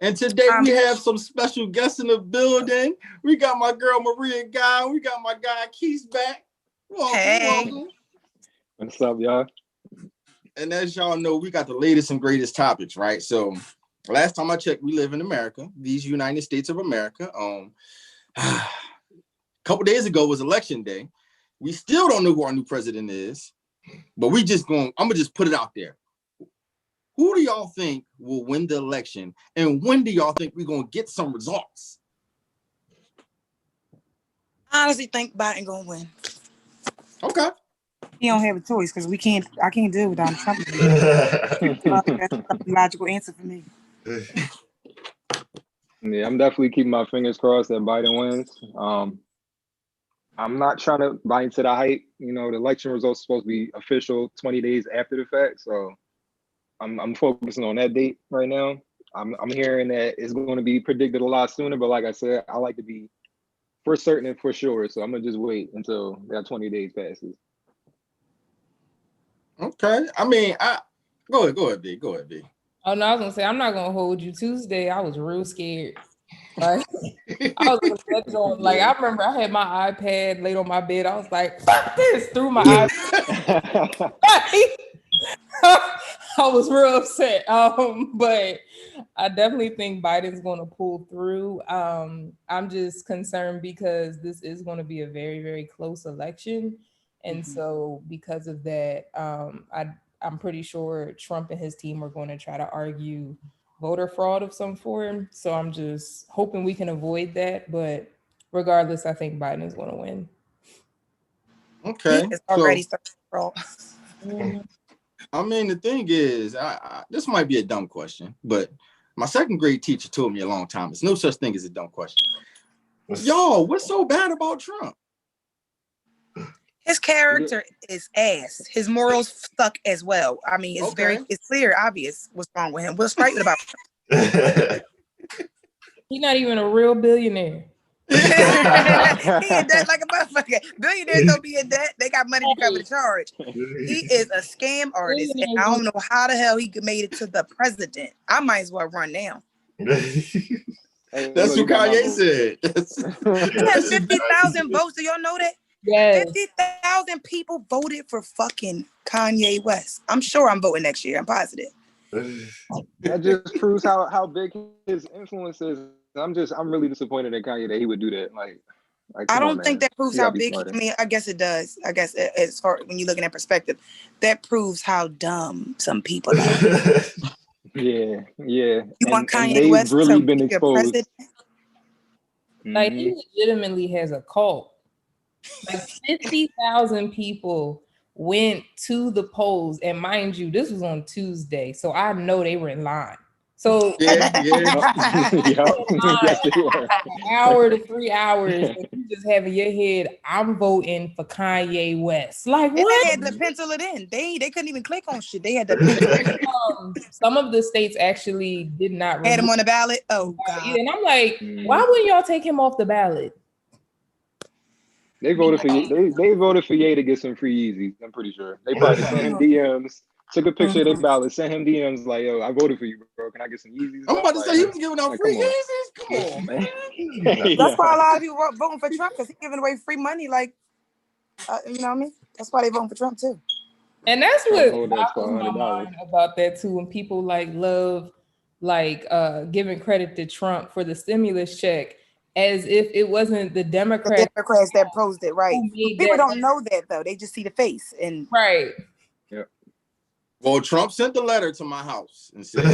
And today we have some special guests in the building. We got my girl Maria Guy. We got my guy Keith back. Welcome. What's up, y'all? And as y'all know, we got the latest and greatest topics, right? So last time I checked, we live in America, these United States of America. A couple days ago was election day. We still don't know who our new president is, but I'm gonna just put it out there. Who do y'all think will win the election? And when do y'all think we're gonna get some results? I honestly think Biden gonna win. Okay. He don't have a choice because I can't deal with Donald Trump. That's a logical answer for me. Yeah, I'm definitely keeping my fingers crossed that Biden wins. I'm not trying to buy into the hype. You know, the election results are supposed to be official 20 days after the fact. So I'm focusing on that date right now. I'm hearing that it's going to be predicted a lot sooner, but like I said, I like to be for certain and for sure. So I'm gonna just wait until that 20 days passes. Okay. I mean, go ahead, B. Oh no, I was gonna say I'm not gonna hold you. Tuesday, I was real scared. Like I was on, like I remember I had my iPad laid on my bed. I was like, fuck this, through my iPad. I was real upset. But I definitely think Biden's gonna pull through. I'm just concerned because this is gonna be a very, very close election. And so because of that, I'm pretty sure Trump and his team are going to try to argue voter fraud of some form. So I'm just hoping we can avoid that. But regardless, I think Biden is going to win. Okay. It's already started fraud. I mean, the thing is, this might be a dumb question, but my second grade teacher told me a long time, there's no such thing as a dumb question. Y'all, what's so bad about Trump? His character is ass. His morals suck as well. I mean, it's clear, obvious what's wrong with him. What's right about him? He's not even a real billionaire. He in debt like a motherfucker. Billionaires don't be in debt. They got money to cover the charge. He is a scam artist, and I don't know how the hell he made it to the president. I might as well run now. That's what Kanye said. He has 50,000 votes. Do y'all know that? Yes. 50,000 people voted for fucking Kanye West. I'm sure I'm voting next year. I'm positive. That just proves how big his influence is. I'm really disappointed in Kanye that he would do that. Like I don't think that proves how big. I mean, I guess it does. I guess as far when you look in that perspective, that proves how dumb some people are. Yeah. You want Kanye West really to been be exposed. president? Like he legitimately has a cult. Like 50,000 people went to the polls, and mind you, this was on Tuesday, so I know they were in line. So yeah. Yes, they were. An hour to 3 hours, and you just have in your head, I'm voting for Kanye West. Like and what? they had to pencil it in. They couldn't even click on shit. They had to pencil it in. Some of the states actually did not had him on the ballot. Oh God! And I'm like, why wouldn't y'all take him off the ballot? They voted for they voted for Ye to get some free Yeezys. I'm pretty sure they probably sent him DMs, took a picture of their ballot, sent him DMs like, "Yo, I voted for you, bro. Can I get some Yeezys?" I'm about to say he was giving out free Yeezys. Come on, man. That's why a lot of people voting for Trump because he's giving away free money. Like, you know what I mean? That's why they voting for Trump too. And that's what boggles my mind about that too. When people love giving credit to Trump for the stimulus check. As if it wasn't the Democrats that posed it, right? People don't know that though; they just see the face and right. Yeah. Well, Trump sent the letter to my house and said,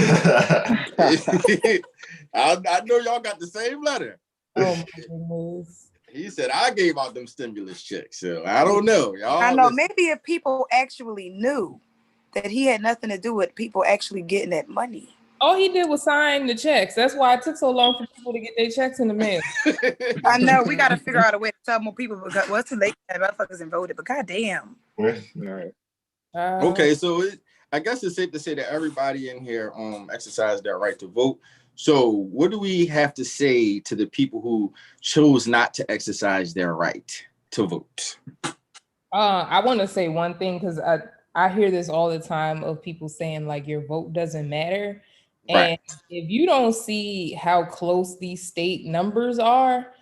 "I know y'all got the same letter." Oh my goodness! He said I gave out them stimulus checks, so I don't know, y'all. I know maybe if people actually knew that he had nothing to do with people actually getting that money. All he did was sign the checks. That's why it took so long for people to get their checks in the mail. I know. We got to figure out a way to tell more people because it's too late to have motherfuckers and voted. But goddamn. Okay, so I guess it's safe to say that everybody in here exercised their right to vote. So what do we have to say to the people who chose not to exercise their right to vote? I want to say one thing because I hear this all the time of people saying like your vote doesn't matter. And if you don't see how close these state numbers are,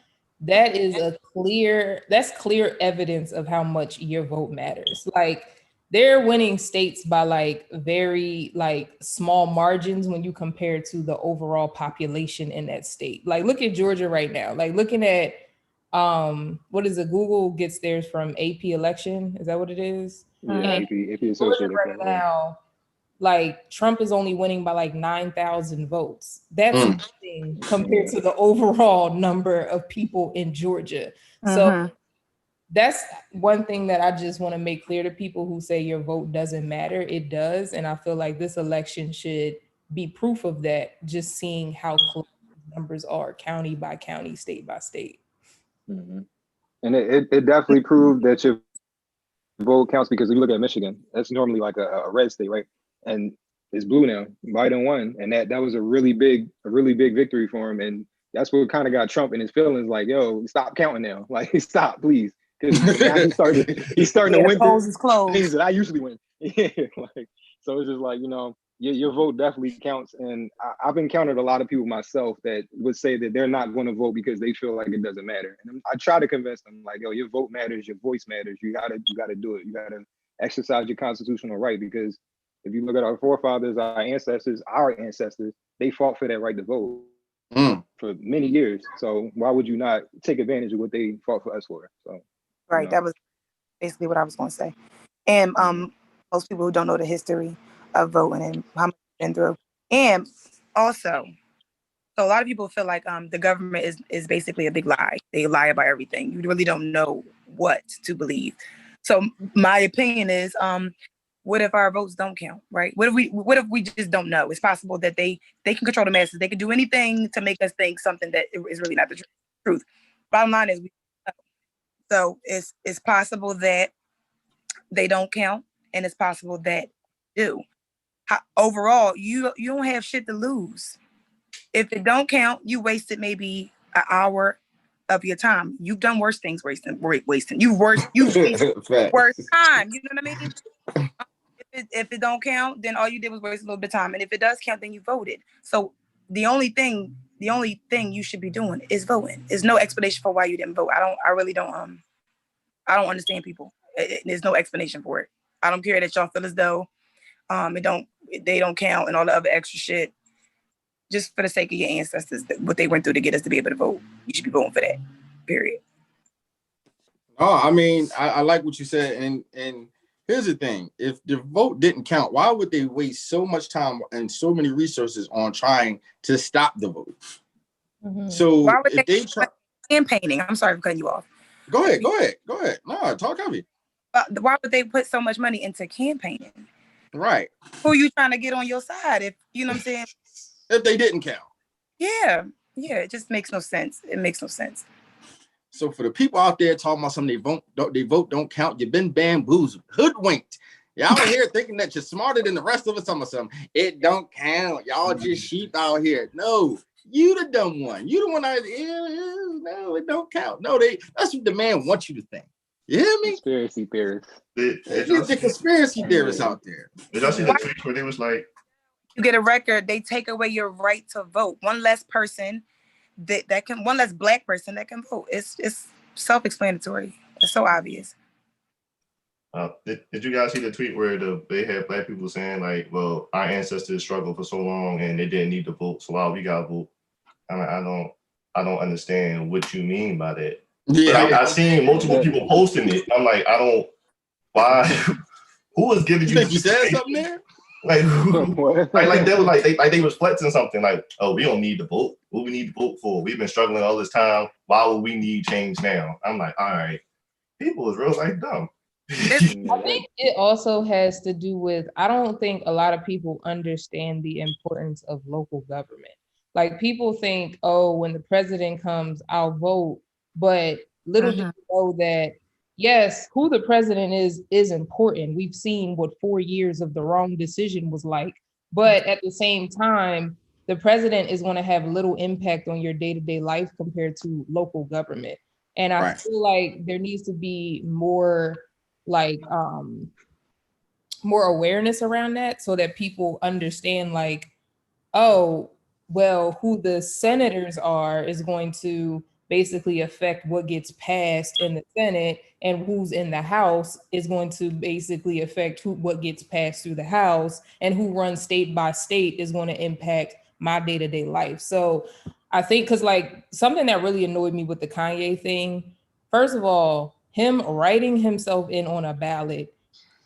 that's clear evidence of how much your vote matters. Like they're winning states by like very like small margins when you compare to the overall population in that state. Like look at Georgia right now. Like looking at what is it? Google gets theirs from AP election. Is that what it is? Yeah, And AP Georgia Associated right Press. now, like Trump is only winning by like 9,000 votes. That's nothing compared to the overall number of people in Georgia. So that's one thing that I just want to make clear to people who say your vote doesn't matter. It does. And I feel like this election should be proof of that, just seeing how close the numbers are county by county, state by state. And it definitely proved that your vote counts, because if you look at Michigan, that's normally like a red state, right? And it's blue now. Biden won, and that was a really big victory for him. And that's what kind of got Trump in his feelings, like, yo, stop counting now. Like, stop, please. Because now he's starting to win things that I usually win. Yeah, like, so it's just like, your vote definitely counts. And I've encountered a lot of people myself that would say that they're not going to vote because they feel like it doesn't matter. And I try to convince them, like, yo, your vote matters, your voice matters. You gotta do it. You gotta exercise your constitutional right, because if you look at our forefathers, our ancestors, they fought for that right to vote for many years. So why would you not take advantage of what they fought for us for? So right, that was basically what I was going to say. And most people who don't know the history of voting and how much it's been through, and also, so a lot of people feel like the government is basically a big lie. They lie about everything. You really don't know what to believe. So my opinion is, what if our votes don't count, right? What if we just don't know? It's possible that they can control the masses. They can do anything to make us think something that is really not the truth. Bottom line is, so it's possible that they don't count, and it's possible that they do. Overall, you don't have shit to lose. If it don't count, you wasted maybe an hour of your time. You've done worse things wasting. You've wasted worse time. You know what I mean? If it don't count, then all you did was waste a little bit of time. And if it does count, then you voted. So the only thing you should be doing is voting. There's no explanation for why you didn't vote. I really don't I don't understand people. There's no explanation for it. I don't care that y'all feel as though they don't count and all the other extra shit. Just for the sake of your ancestors, what they went through to get us to be able to vote, you should be voting for that. Period. Oh, I mean, I like what you said, and here's the thing: if the vote didn't count, why would they waste so much time and so many resources on trying to stop the vote? So why would if they try campaigning, I'm sorry for cutting you off. Go ahead. No, talk heavy. Why would they put so much money into campaigning? Right. Who are you trying to get on your side? If you know what I'm saying. If they didn't count. Yeah, it just makes no sense. It makes no sense. So for the people out there talking about something they vote don't count, you've been bamboozled, hoodwinked. Y'all are here thinking that you're smarter than the rest of us. Something. It don't count. Y'all just sheep out here. No, you the dumb one. You the one no, it don't count. No, that's what the man wants you to think. You hear me? Conspiracy theorists. The conspiracy theorists out there. Did y'all see the tweet where they was like, you get a record, they take away your right to vote. One less person one less black person that can vote. It's self-explanatory. It's so obvious. Did you guys see the tweet where they had black people saying like, well, our ancestors struggled for so long and they didn't need to vote, so why we gotta vote? I don't understand what you mean by that. Yeah, but I seen multiple people posting it. I'm like, why? Who is giving you? Think you said something there? Like they was like they was flexing something like, oh, we don't need to vote. What we need to vote for? We've been struggling all this time. Why would we need change now? I'm like, all right, people is real like dumb. I think it also has to do with, I don't think a lot of people understand the importance of local government. Like people think, oh, when the president comes, I'll vote. But little do you know that, yes, who the president is important. We've seen what 4 years of the wrong decision was like. But at the same time, the president is going to have little impact on your day-to-day life compared to local government. And I feel like there needs to be more more awareness around that so that people understand like oh, well, who the senators are is going to basically affect what gets passed in the Senate, and who's in the House is going to basically affect what gets passed through the House, and who runs state by state is going to impact my day-to-day life. So I think, because like something that really annoyed me with the Kanye thing, first of all, him writing himself in on a ballot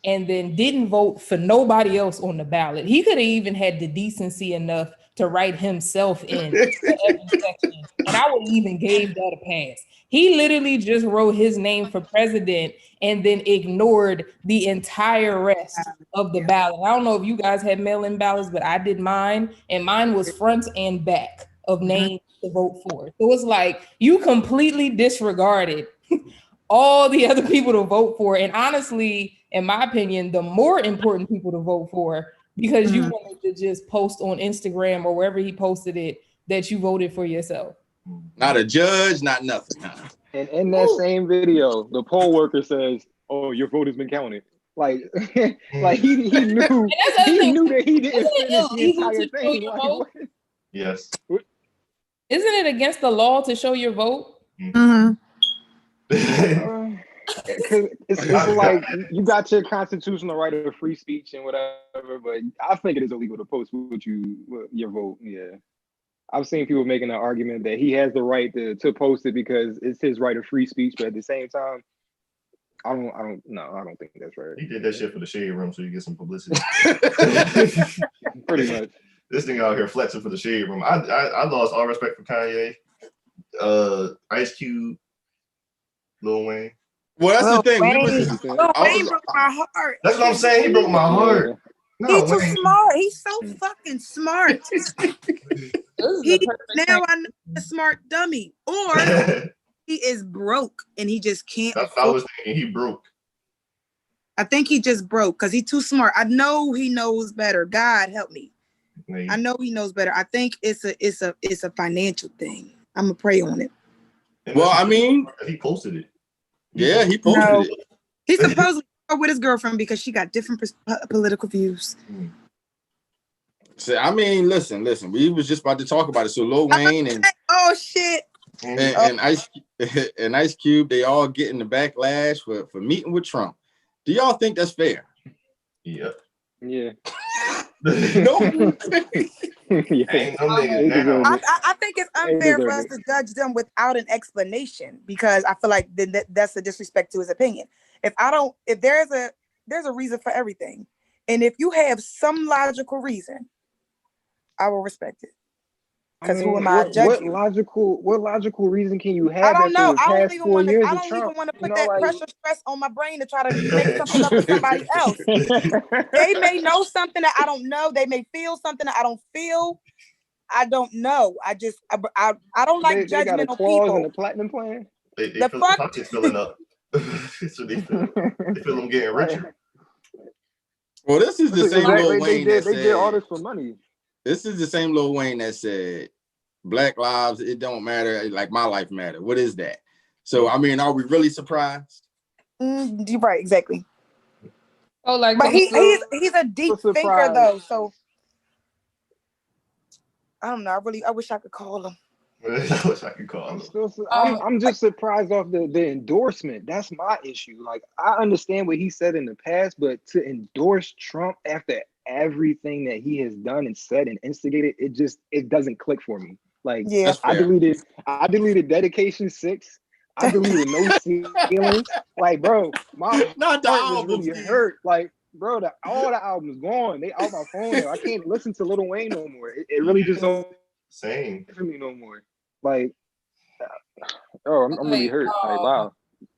and then didn't vote for nobody else on the ballot. He could have even had the decency enough to write himself in for every section, and I would even gave that a pass. He literally just wrote his name for president and then ignored the entire rest of the ballot. I don't know if you guys had mail-in ballots, but I did mine, and mine was front and back of names to vote for. So it's like you completely disregarded all the other people to vote for. And honestly, in my opinion, the more important people to vote for, because you wanted to just post on Instagram or wherever he posted it that you voted for yourself. Not a judge, not nothing. And in that same video, the poll worker says, "Oh, your vote has been counted." Like, like he knew that he didn't finish the entire thing. Like, what? Yes. Isn't it against the law to show your vote? It's like you got your constitutional right of free speech and whatever, but I think it is illegal to post your vote. Yeah, I've seen people making an argument that he has the right to post it because it's his right of free speech, but at the same time, I don't think that's right. He did that shit for the shade room so you get some publicity. Pretty much. This thing out here flexing for the shade room. I lost all respect for Kanye, Ice Cube, Lil Wayne. Well, that's the thing. Wayne broke my heart. That's what I'm saying. He broke my heart. No, He's too smart. He's so fucking smart. Now I know a smart dummy, or he is broke and he just can't. I was thinking he broke. I think he just broke because he's too smart. I know he knows better. God help me. Maybe. I know he knows better. I think it's a financial thing. I'm gonna pray on it. Well, I mean, he posted it. Yeah, he posted it. He's supposedly with his girlfriend because she got different political views. So, I mean, listen. We was just about to talk about it. So Lil Wayne and shit, and Ice Cube, they all getting the backlash for meeting with Trump. Do y'all think that's fair? Yeah. Yeah. No. I think it's unfair for us to judge them without an explanation, because I feel like that's a disrespect to his opinion. If there's a reason for everything, and if you have some logical reason, I will respect it. Because who am I judging? What logical reason can you have? I don't know. I don't even want to put that pressure stress on my brain to try to make something up with somebody else. They may know something that I don't know. They may feel something that I don't feel. I don't know. I don't like judgmental people. In the platinum plan. They feel the pockets filling up. So they feel them getting richer. Well, this is the same Lil Wayne that they did all this for money. This is the same Lil Wayne that said, Black lives, it don't matter, like my life matter. What is that? So, I mean, are we really surprised? You're right, exactly. Oh, like, but he's a deep thinker, though. So, I don't know. I wish I could call him. I wish I could call him. I'm just surprised off the endorsement. That's my issue. Like, I understand what he said in the past, but to endorse Trump after everything that he has done and said and instigated, it doesn't click for me. Like, yeah, I deleted Dedication 6. I deleted No Ceilings. Like, bro, my heart was really hurt. Like, bro, all the albums gone. They out my phone now. I can't listen to Lil Wayne no more. It really just don't same for me no more. Like, I'm really hurt. Like, wow.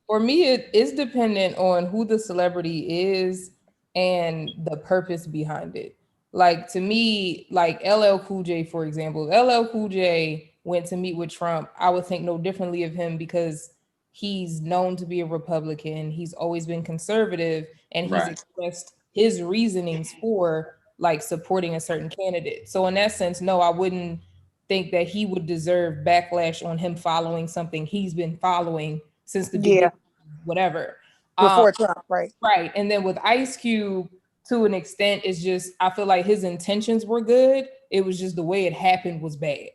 For me, it's dependent on who the celebrity is and the purpose behind it. Like, to me, like LL Cool J, for example, LL Cool J went to meet with Trump, I would think no differently of him because he's known to be a Republican. He's always been conservative, and he's expressed his reasonings for like supporting a certain candidate. So in that sense, no, I wouldn't think that he would deserve backlash on him following something he's been following since the beginning, whatever. Before Trump, right? Right. And then with Ice Cube, to an extent. It's just, I feel like his intentions were good. It was just the way it happened was bad.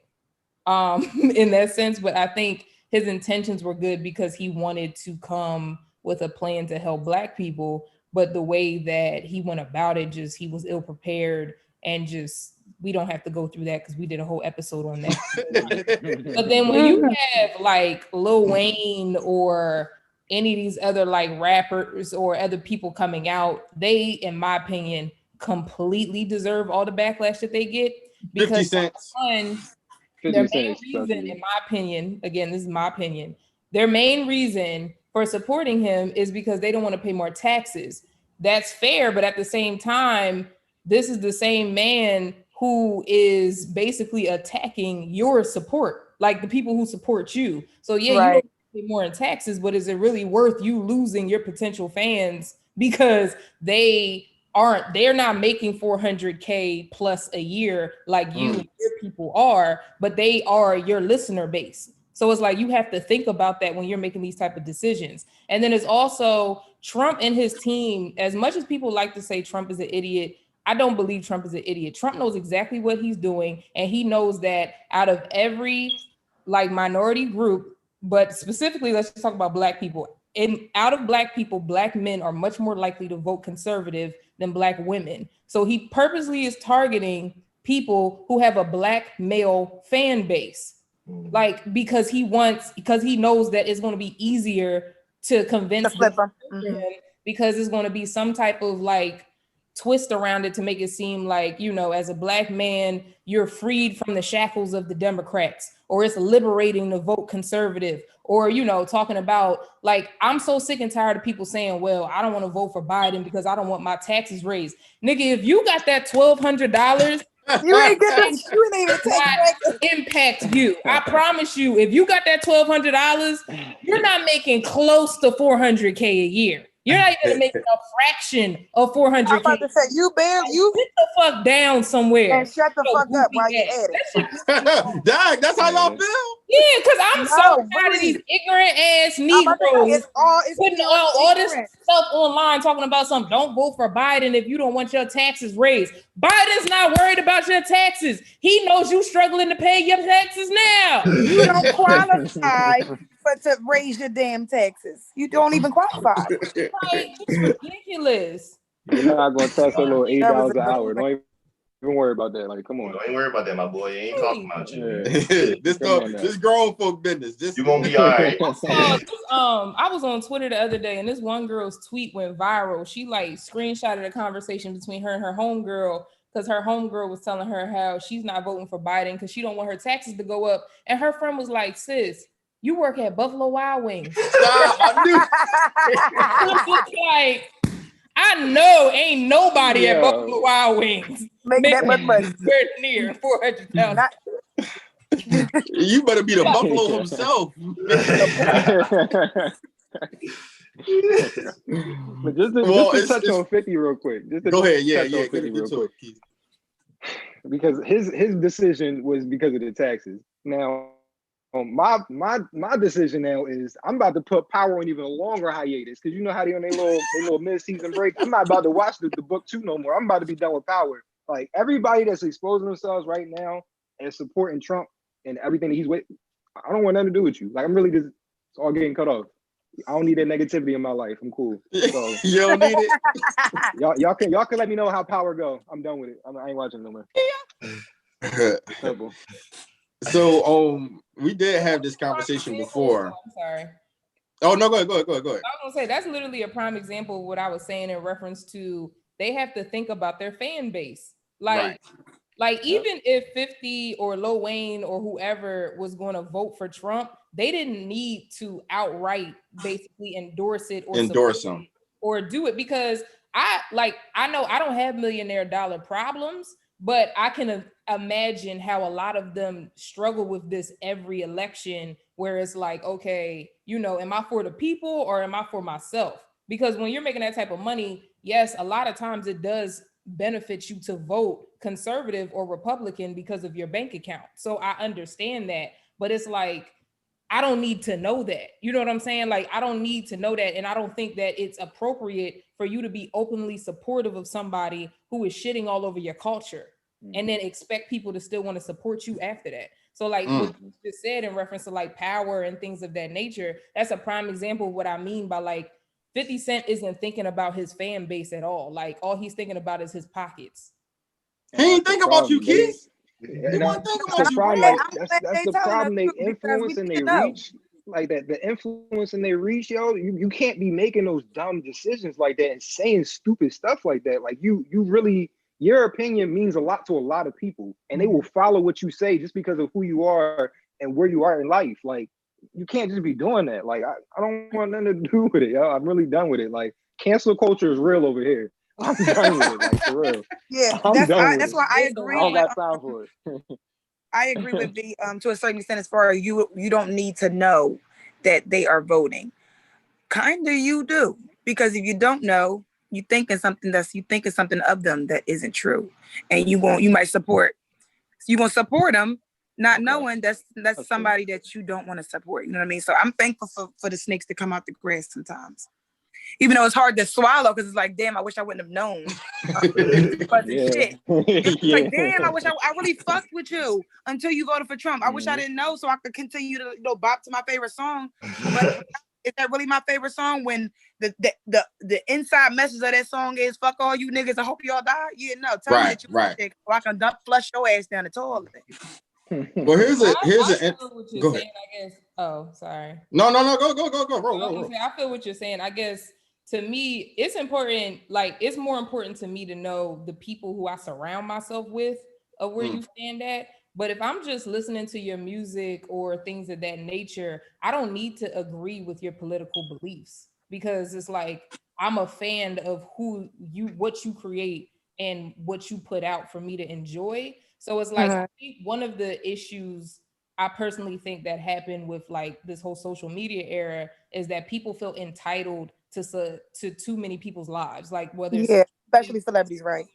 In that sense, but I think his intentions were good because he wanted to come with a plan to help Black people, but the way that he went about it, just he was ill prepared, and just we don't have to go through that because we did a whole episode on that. But then when you have like Lil Wayne or any of these other like rappers or other people coming out, they, in my opinion, completely deserve all the backlash that they get because 50 cents. one, their main reason, in my opinion, again, this is my opinion, their main reason for supporting him is because they don't want to pay more taxes. That's fair, but at the same time, this is the same man who is basically attacking your support, like the people who support you. So yeah, you don't pay more in taxes, but is it really worth you losing your potential fans because they're not making 400K plus a year like you and your people are, but they are your listener base. So it's like you have to think about that when you're making these type of decisions. And then it's also Trump and his team. As much as people like to say Trump is an idiot, I don't believe Trump is an idiot. Trump knows exactly what he's doing, and he knows that out of every like minority group, but specifically let's just talk about Black people. And out of Black people, Black men are much more likely to vote conservative than Black women. So he purposely is targeting people who have a Black male fan base, like because he knows that it's going to be easier to convince them because it's going to be some type of like twist around it to make it seem like, you know, as a Black man, you're freed from the shackles of the Democrats, or it's liberating to vote conservative, or, you know, talking about like, I'm so sick and tired of people saying, well, I don't want to vote for Biden because I don't want my taxes raised. Nigga, if you got that $1,200, you ain't get this, you ain't even take impact you. I promise you, if you got that $1,200, you're not making close to 400K a year. You're not even making a fraction of 400K. I'm about to say, you barely, you sit the fuck down somewhere and shut the fuck up while you're at it. Dang, that's how y'all feel? Yeah, because I'm so tired of these ignorant ass Negroes putting all this stuff online talking about something. Don't vote for Biden if you don't want your taxes raised. Biden's not worried about your taxes. He knows you struggling to pay your taxes now. You don't qualify to raise your damn taxes. You don't even qualify. Like, it's ridiculous. You're not going to tax a little $8 an hour. Don't even worry about that. Like, come on. Don't even worry about that, my boy. Ain't talking about you. This grown folk business. You gonna be all right. I was on Twitter the other day, and this one girl's tweet went viral. She like screenshotted a conversation between her and her homegirl, because her homegirl was telling her how she's not voting for Biden because she don't want her taxes to go up. And her friend was like, sis, you work at Buffalo Wild Wings. Like, I know ain't nobody at Buffalo Wild Wings making that much money. Near 400,000. You better be the Buffalo himself. But just to touch on 50 real quick. Go ahead, yeah, get to it, Keith. Because his decision was because of the taxes. Now, my decision now is I'm about to put Power on even a longer hiatus, because you know how they on their little mid-season break. I'm not about to watch the book 2 no more. I'm about to be done with Power. Like, everybody that's exposing themselves right now and supporting Trump and everything that he's with, I don't want nothing to do with you. Like, I'm really just all getting cut off. I don't need that negativity in my life. I'm cool. So you don't need it. y'all can let me know how Power go. I'm done with it. I ain't watching no more. Simple. So we did have this conversation before. I'm sorry. Oh no, go ahead. I was gonna say that's literally a prime example of what I was saying in reference to they have to think about their fan base. Like even if 50 or Lil Wayne or whoever was going to vote for Trump, they didn't need to outright basically endorse it or endorse him or do it, because I know I don't have millionaire dollar problems, but I can imagine how a lot of them struggle with this every election, where it's like, okay, you know, am I for the people or am I for myself? Because when you're making that type of money, yes, a lot of times it does benefit you to vote conservative or Republican because of your bank account. So I understand that, but it's like, I don't need to know that. You know what I'm saying? Like, I don't need to know that. And I don't think that it's appropriate for you to be openly supportive of somebody who is shitting all over your culture and then expect people to still want to support you after that. So like what you just said in reference to like power and things of that nature, that's a prime example of what I mean by like 50 Cent isn't thinking about his fan base at all. Like all he's thinking about is his pockets. He ain't think about you, Keith. And that's the problem. Like, that's the problem. They influence and they reach like that. The influence and they reach, yo. You can't be making those dumb decisions like that and saying stupid stuff like that. Like you really, your opinion means a lot to a lot of people, and they will follow what you say just because of who you are and where you are in life. Like you can't just be doing that. Like I don't want nothing to do with it, yo. I'm really done with it. Like cancel culture is real over here. I'm done with it, like for real. Yeah, that's why I agree. I don't got time for it. I agree with the to a certain extent as far as you don't need to know that they are voting. Kinda you do, because if you don't know, you thinking something of them that isn't true, and you might support. You gonna support them, not knowing that's somebody that you don't want to support. You know what I mean? So I'm thankful for the snakes to come out the grass sometimes. Even though it's hard to swallow because it's like, damn, I wish I wouldn't have known. Shit. It's like, damn, I wish I really fucked with you until you voted for Trump. I wish I didn't know so I could continue to bop to my favorite song. But is that really my favorite song when the inside message of that song is fuck all you niggas, I hope y'all die? Yeah, no, tell me that you so I can flush your ass down the toilet. Well, here's I feel what you're saying, I guess. Oh, sorry. No, go. Roll. I feel what you're saying. I guess to me, it's important. Like, it's more important to me to know the people who I surround myself with of where you stand at. But if I'm just listening to your music or things of that nature, I don't need to agree with your political beliefs because it's like I'm a fan of what you create and what you put out for me to enjoy. So it's like I think one of the issues I personally think that happened with like this whole social media era is that people feel entitled to too many people's lives, like whether it's especially celebrities, right?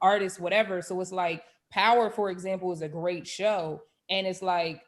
Artists, whatever. So it's like Power, for example, is a great show, and it's like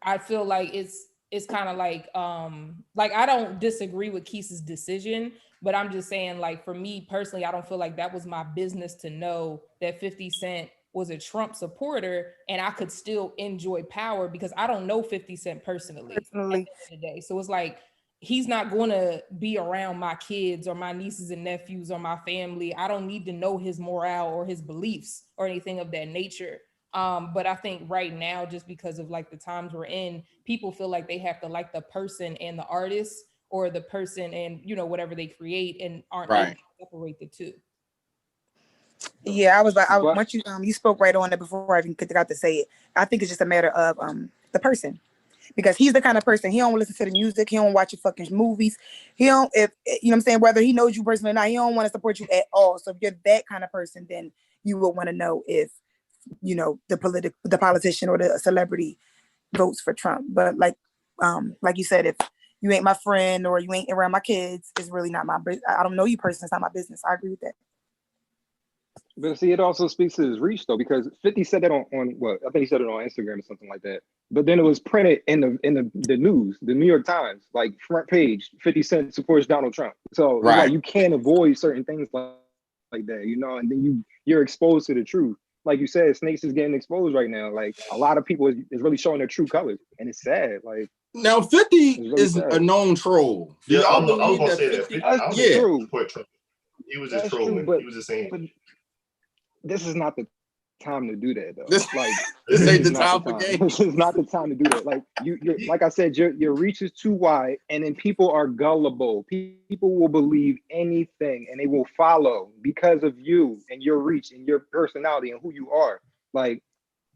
I feel like it's kind of like I don't disagree with Keith's decision, but I'm just saying, like, for me personally, I don't feel like that was my business to know that 50 Cent was a Trump supporter and I could still enjoy Power because I don't know 50 Cent personally. At the end of the day. So it's like he's not going to be around my kids or my nieces and nephews or my family. I don't need to know his morale or his beliefs or anything of that nature. But I think right now, just because of like the times we're in, people feel like they have to like the person and the artist or the person and, you know, whatever they create and aren't able to separate the two. Yeah, once you spoke right on it before I even got to say it. I think it's just a matter of the person. Because he's the kind of person, he don't listen to the music, he don't watch your fucking movies. He don't, if you know what I'm saying, whether he knows you personally or not, he don't want to support you at all. So if you're that kind of person, then you will want to know if, you know, the politician or the celebrity votes for Trump. But like you said, if you ain't my friend or you ain't around my kids, it's really not my business. I don't know you personally, it's not my business. I agree with that. But see, it also speaks to his reach though, because 50 said that on what I think he said it on Instagram or something like that. But then it was printed in the news, the New York Times, like front page, 50 Cent supports Donald Trump. So it's like you can't avoid certain things like that, you know, and then you're exposed to the truth. Like you said, Snakes is getting exposed right now. Like a lot of people is really showing their true colors, and it's sad. Like now, 50 is sad. A known troll. Yeah, I was gonna say that. 50, that's true. He was just trolling. He was just saying. This is not the time to do that though. This ain't the time for games. This is not the time to do that. Like you're like I said, your reach is too wide, and then people are gullible. People will believe anything, and they will follow because of you and your reach and your personality and who you are. Like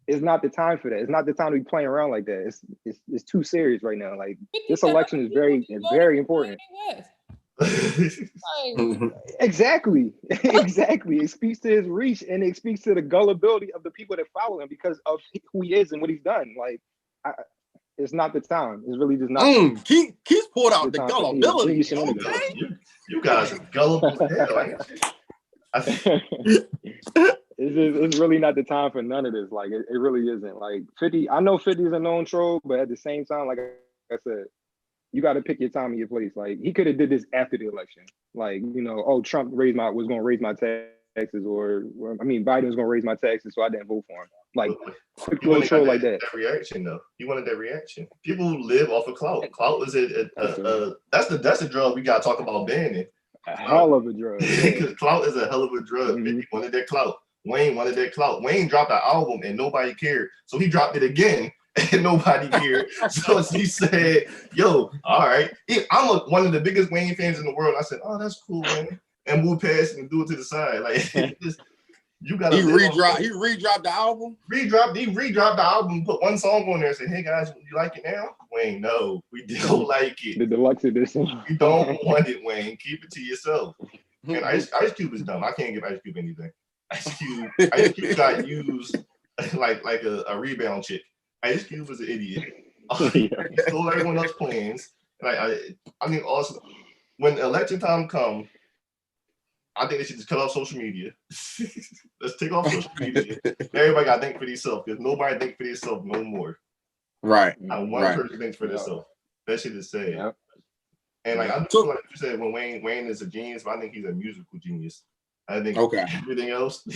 it's not the time for that. It's not the time to be playing around like that. It's too serious right now. Like this election is very important. Exactly. It speaks to his reach, and it speaks to the gullibility of the people that follow him because of who he is and what he's done. Like, it's not the time. It's really just not. Keith pulled out the gullibility. You guys are gullible as hell. it's really not the time for none of this. Like it really isn't. Like 50, I know 50 is a known troll, but at the same time, like I said, you got to pick your time and your place. Like he could have did this after the election. Like, you know, oh, Trump was going to raise my taxes, or I mean, Biden was going to raise my taxes, so I didn't vote for him. Like quick little troll like that. That reaction though. He wanted that reaction. People who live off of clout. Clout is that's the drug we gotta talk about banning. A hell of a drug. Because clout is a hell of a drug. Mm-hmm. He wanted that clout. Wayne wanted that clout. Wayne dropped an album and nobody cared, so he dropped it again and nobody cared. So he said, "Yo, all right." I'm one of the biggest Wayne fans in the world. I said, "Oh, that's cool, Wayne," and move past and do it to the side. Like you gotta. He redropped the album. He redropped the album. Put one song on there. And said, "Hey guys, you like it now?" Wayne, no, we don't like it. The deluxe edition. You don't want it, Wayne. Keep it to yourself. And Ice Cube is dumb. I can't give Ice Cube anything. Ice Cube got used like a rebound chick. Ice Cube was an idiot. He stole everyone else's plans. Like I think also when election time comes, I think they should just cut off social media. Let's take off social media. Everybody got to think for themselves because nobody think for themselves no more. Right. Not one person thinks for themselves. That shit is sad. Yep. And like I do like you said, when Wayne is a genius, but I think he's a musical genius. I think everything else,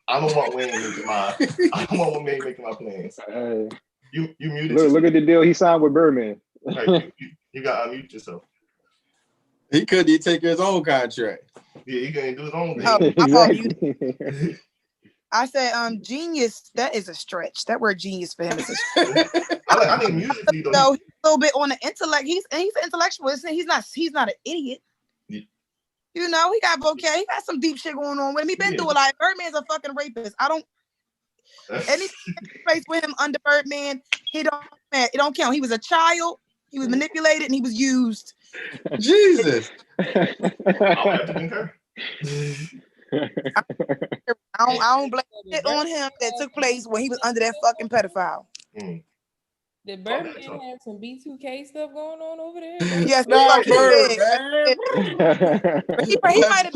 I don't want Wayne making my plans. You muted. Look at the deal he signed with Birdman. Right, you got to unmute yourself. He couldn't take his own contract. Yeah, he couldn't do his own thing. Exactly. I said, genius. That is a stretch. That word genius for him is a stretch. I think musically though. So he's a little bit on the intellect. He's an intellectual. He's not an idiot. Yeah. You know, he got vocab. He got some deep shit going on with him. He been through a lot. Birdman's a fucking rapist. Anything place with him under Birdman, it don't count. He was a child. He was manipulated and he was used. Jesus. I'll have to concur. I don't blame it on him that took place when he was under that fucking pedophile. Did Birdman have some B2K stuff going on over there? Yes, he might have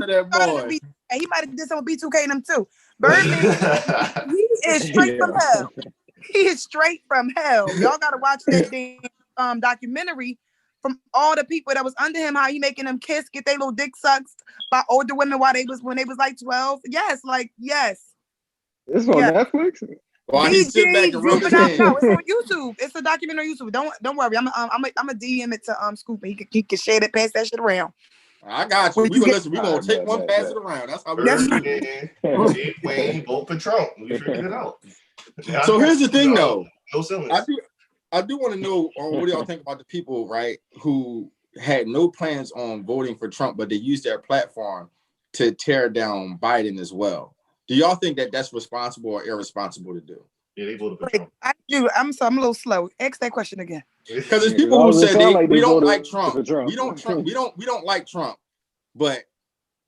did some B2K in him too. Birdman, he is straight from hell. He is straight from hell. Y'all gotta watch that damn documentary from all the people that was under him, how he making them kiss, get their little dick sucked by older women when they was like 12. Yes. It's on Netflix. Well, he sit back and rub his hands. No, it's on YouTube. It's a documentary on YouTube. Don't worry. I'm a DM it to Scoop. He can share that, pass that shit around. I got you. We gonna take one, pass it around. That's how we do. Wayne vote for Trump. We figured it out. So here's the thing, though. No ceilings. I do want to know what do y'all think about the people, right, who had no plans on voting for Trump, but they used their platform to tear down Biden as well. Do y'all think that that's responsible or irresponsible to do? Yeah, they voted for Trump. I do. I'm a little slow. Ask that question again. Because there's people who said we don't like Trump. We don't like Trump, but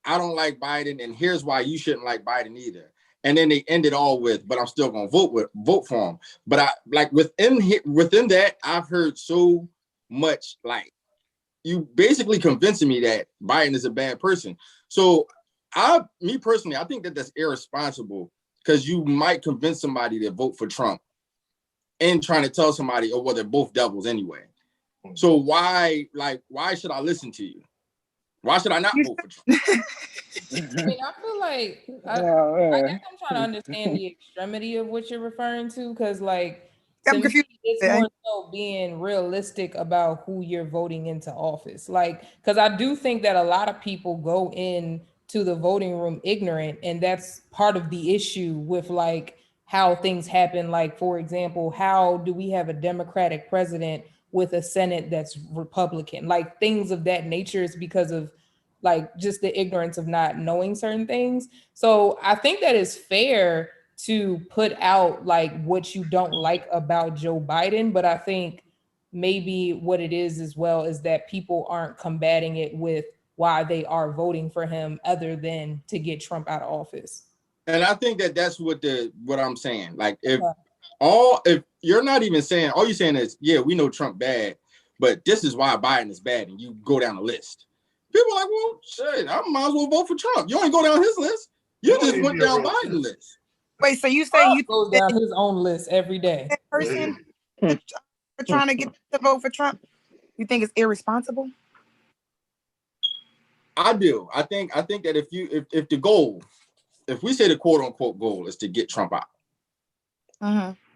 I don't like Biden, and here's why you shouldn't like Biden either. And then they end it all with, but I'm still gonna vote for him. But I like within that, I've heard so much like you basically convincing me that Biden is a bad person. So me personally, I think that that's irresponsible because you might convince somebody to vote for Trump and trying to tell somebody, oh, well, they're both devils anyway. So why should I listen to you? Why should I not vote for Trump? I mean, I feel like I guess I'm trying to understand the extremity of what you're referring to, because like I'm confused. It's more so being realistic about who you're voting into office. Like, because I do think that a lot of people go in to the voting room ignorant, and that's part of the issue with like how things happen. Like, for example, how do we have a Democratic president with a Senate that's Republican? Like things of that nature is because of like just the ignorance of not knowing certain things. So I think that is fair to put out like what you don't like about Joe Biden, but I think maybe what it is as well is that people aren't combating it with why they are voting for him other than to get Trump out of office. And I think that that's what I'm saying. Like if you're not even saying, all you're saying is, yeah, we know Trump bad, but this is why Biden is bad, and you go down the list. People are like, well, shit, I might as well vote for Trump. You only go down his list. You just went down Biden list. Wait, so you say you goes down his own list every day. that person for trying to get to vote for Trump? You think it's irresponsible? I do. I think that if the goal, if we say the quote unquote goal is to get Trump out,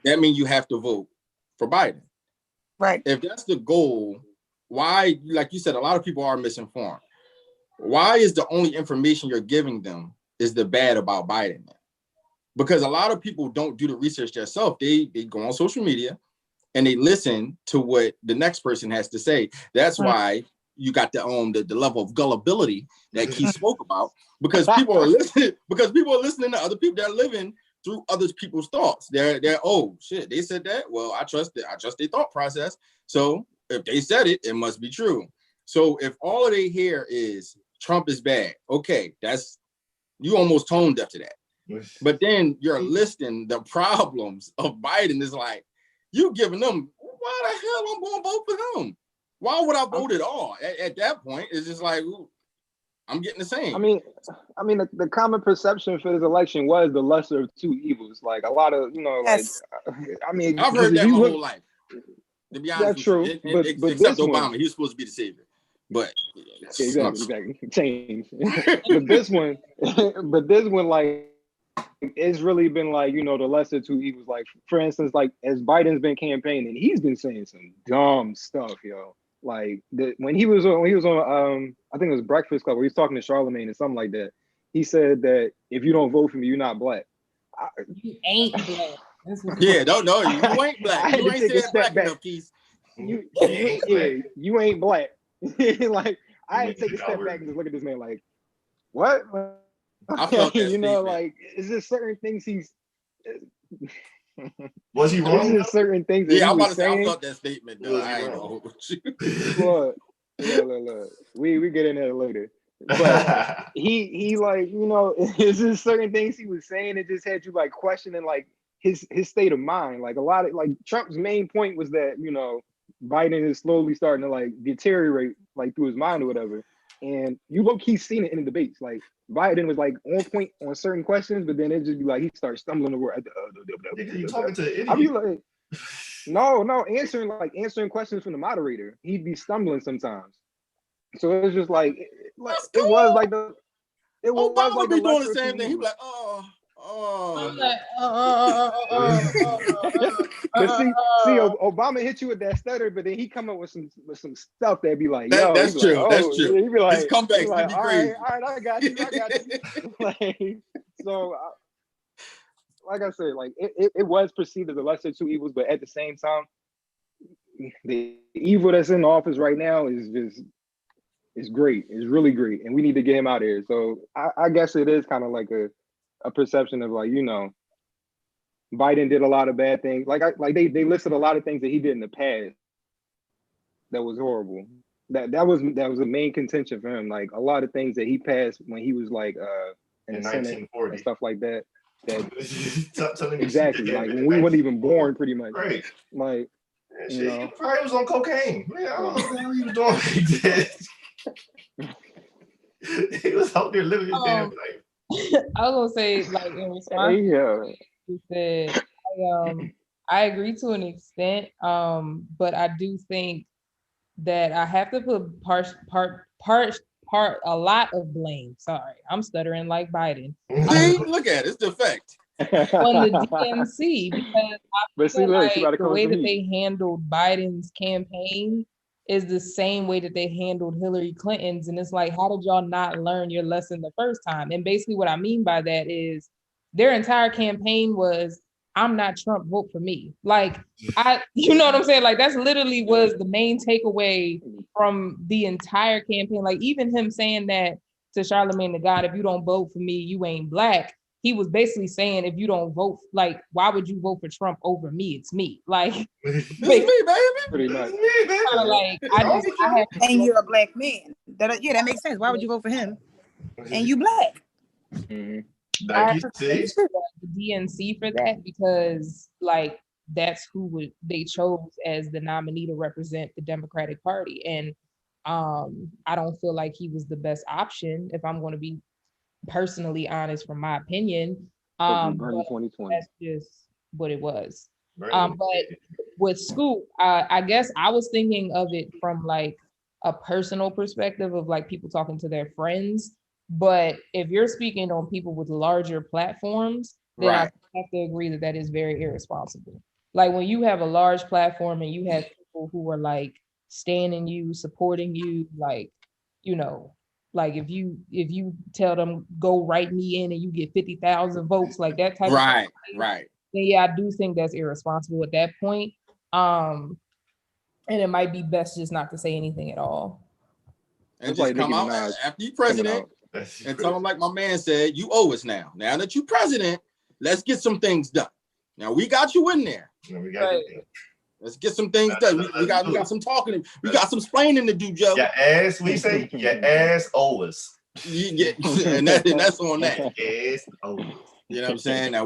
that means you have to vote for Biden. Right. If that's the goal, why, like you said, a lot of people are misinformed. Why is the only information you're giving them is the bad about Biden? Because a lot of people don't do the research themselves. They go on social media and they listen to what the next person has to say. That's why you got the level of gullibility that Keith spoke about, because people are listening to other people that are living through other people's thoughts. They're oh shit, they said that. Well, I trust their thought process. So if they said it, it must be true. So if all they hear is Trump is bad, okay, that's, you almost tone deaf to that. But then you're listing the problems of Biden. Is like, you giving them, why the hell I'm going to vote for him? Why would I vote at all? At that point, it's just like, ooh, I'm getting the same. I mean, the common perception for this election was the lesser of two evils. Like a lot of, Yes. I mean, I've heard that my whole life. To be honest, that's true. But except Obama, he was supposed to be the savior. But exactly, change. but this one, like, it's really been like, the lesser two evils. Like, for instance, like as Biden's been campaigning, he's been saying some dumb stuff, yo. Like when he was on I think it was Breakfast Club where he was talking to Charlemagne or something like that. He said that if you don't vote for me, you're not black. You ain't black. Yeah, no, you ain't black. You ain't said black enough, Keith. You ain't black. Like I had to take a step back and just look at this man like, what? I felt that statement. Like, is there certain things he's was he wrong? There's certain things that I'm about to saying. say I felt that statement though. I ain't know. Look. We get in there later. But he like, it's just certain things he was saying that just had you like questioning like his state of mind. Like a lot of like Trump's main point was that, Biden is slowly starting to like deteriorate like through his mind or whatever. And you low-key seen it in the debates. Like Biden was like on point on certain questions, but then it just be like he starts stumbling the word. You talking to an idiot? I'd be like, no, answering questions from the moderator. He'd be stumbling sometimes. So it was just like it was like the Obama would be doing the same thing. He'd be like, But see, Obama hit you with that stutter, but then he come up with some stuff that'd be like, yo, that's true. Like, that's true. He'd be like, his comebacks like, be crazy. All right, I got you. Like, so, like I said, like it was perceived as the lesser of two evils, but at the same time, the evil that's in the office right now is great. It's really great, and we need to get him out of here. So I guess it is kind of like a perception of like, Biden did a lot of bad things. Like they listed a lot of things that he did in the past that was horrible. That was a main contention for him. Like a lot of things that he passed when he was like in the Senate and stuff like that. Exactly. Like when we weren't even born, pretty much. Right. Like he probably was on cocaine. Man, I don't know what he was doing like that. He was out there living his damn life. I was gonna say, like in response, you said, I agree to an extent, but I do think that I have to put a lot of blame. Sorry, I'm stuttering like Biden. See, look at it, it's the effect. On the DNC, because I feel like the way that they handled Biden's campaign is the same way that they handled Hillary Clinton's. And it's like, how did y'all not learn your lesson the first time? And basically what I mean by that is their entire campaign was, I'm not Trump, vote for me. Like, you know what I'm saying? Like, that's literally was the main takeaway from the entire campaign. Like, even him saying that to Charlemagne the God, if you don't vote for me, you ain't black. He was basically saying, if you don't vote, like, why would you vote for Trump over me? It's me. Like, it's me, baby. Pretty much. Kind of like, I have, and you're a black man. That makes sense. Why would you vote for him? And you black. Mm-hmm. I appreciate the DNC for that, because like that's who they chose as the nominee to represent the Democratic Party, and I don't feel like he was the best option, if I'm going to be personally honest from my opinion. Bernie But 2020. that's just what it was. Bernie. But with Scoop, I guess I was thinking of it from like a personal perspective of like people talking to their friends. But if you're speaking on people with larger platforms, then I have to agree that that is very irresponsible. Like when you have a large platform and you have people who are like standing you, supporting you, like, you know, like if you tell them go write me in and you get 50,000 votes, like that type of thing, right. then yeah, I do think that's irresponsible at that point. And it might be best just not to say anything at all. And It's just like come Nicki out Minaj after you president and tell them like my man said, you owe us now. Now that you president, let's get some things done. Now we got you in there. Let's get some things done. We got some talking. We got some splaining to do, Joe. Your ass, we say, your ass owe us. And that's on that. Ass owe us. You know what I'm saying? Now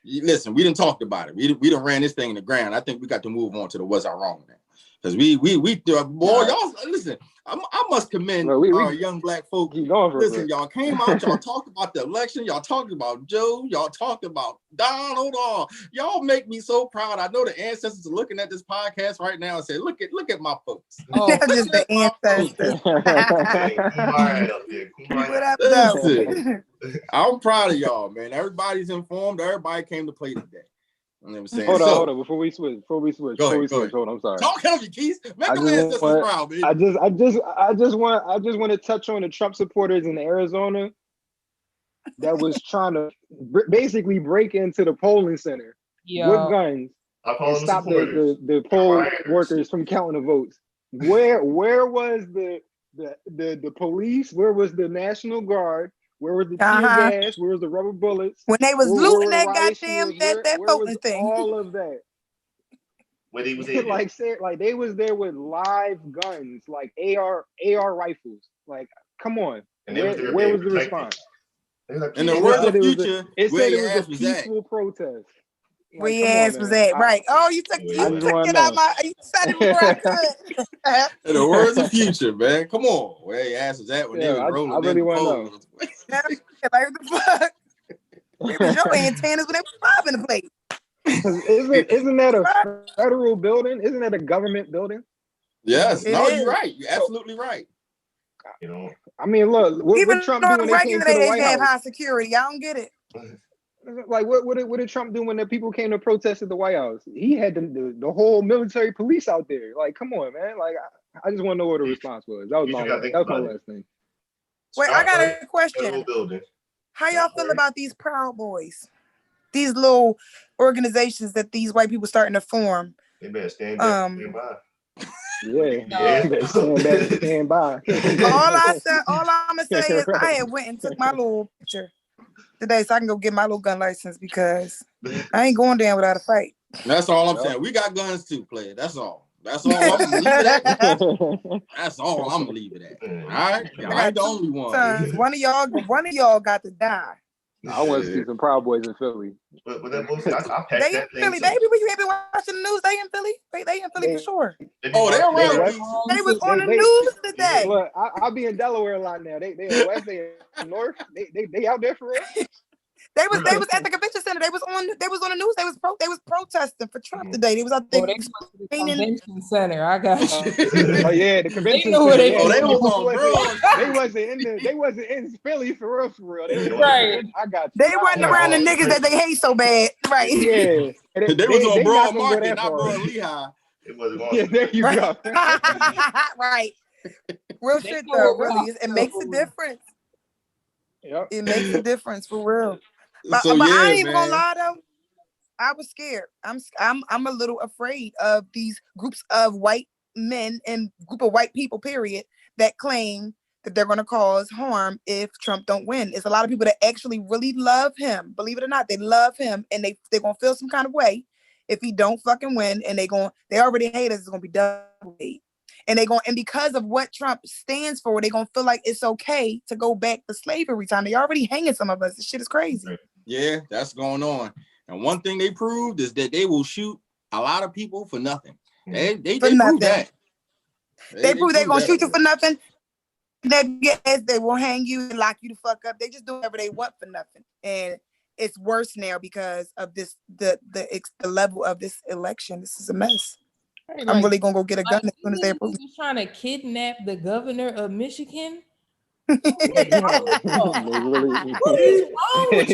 listen, we didn't talk about it. We done ran this thing in the ground. I think we got to move on to the was I wrong now. Because boy, y'all listen. I must commend our young black folk. Listen, y'all came out, y'all talked about the election, y'all talked about Joe, y'all talked about Donald. Y'all make me so proud. I know the ancestors are looking at this podcast right now and say, look at my folks. Just the ancestors. What up, listen, I'm proud of y'all, man. Everybody's informed. Everybody came to play today. You know what I'm saying? Hold on. Before we switch. Hold on, I'm sorry. Talk heavy, Keith. Make them ancestors proud, baby. I just want to touch on the Trump supporters in Arizona that was trying to basically break into the polling center with guns and stop the poll workers from counting the votes. Where was the police? Where was the National Guard? Where was the tear gas? Where was the rubber bullets? When they was looting that goddamn that voting thing. All of that. When he was like they was there with live guns, like AR rifles. Like, come on. And where was the response? In the words of Future, it said it was a peaceful protest. Where your ass was at, right? Oh, you took it out my. You said it before I could. In the words of Future, man, come on, where your ass was at when they was rolling. I really want to know. Like what the fuck? It was your antennas when they was robbing the place. Isn't that a federal building? Isn't that a government building? Yes. You're right. You're absolutely right. You know, I mean, look, what Trump do when they came to the White House? Have high security. I don't get it. Like, what did Trump do when the people came to protest at the White House? He had the whole military police out there. Like, come on, man. Like, I just want to know what the response was. That was my last thing. Wait, I got a question. How y'all feel about these Proud Boys? These little organizations that these white people starting to form. They better stand back, stand by. Stand by. All I'm gonna say is I had went and took my little picture today so I can go get my little gun license because I ain't going down without a fight. That's all I'm saying. We got guns too, player. That's all. That's all I'm gonna leave it at. That's all I'm gonna leave it at. All right, I ain't the only one. Sons, one of y'all got to die. I want to see some Proud Boys in Philly. But that bullshit, I packed they that in Philly, thing. baby. When you have been watching the news, they in Philly. They in Philly for sure. Oh, they're around. They was on the news today. Look, I'll be in Delaware a lot now. They in West, they in North. They out there for real. They was at the convention center. They was on the news. They was protesting for Trump today. They was out there. They was the convention center. I got you. Oh yeah, the convention center. They wasn't in Philly for real. Right. I got you. They wasn't around the niggas that they hate so bad. Right. Yeah. They was on Broad Market, not Broad Lehigh. It wasn't on. Yeah, there you go. Right. Real shit though. Really, it makes a difference. Yep. It makes a difference for real. But So, I ain't even gonna lie though. I was scared. I'm a little afraid of these groups of white men and group of white people, period, that claim that they're gonna cause harm if Trump don't win. It's a lot of people that actually really love him. Believe it or not, they love him and they're gonna feel some kind of way if he don't fucking win, and they already hate us, it's gonna be double hate. And and because of what Trump stands for, they're gonna feel like it's okay to go back to slavery time. They already hanging some of us. This shit is crazy. Yeah, that's going on. And one thing they proved is that they will shoot a lot of people for nothing. They proved that. They proved they're gonna shoot you for nothing. Yes, they will hang you and lock you the fuck up. They just do whatever they want for nothing. And it's worse now because of this the level of this election. This is a mess. Right, I'm like, really gonna go get a gun as soon as they approve. Just trying to kidnap the governor of Michigan. They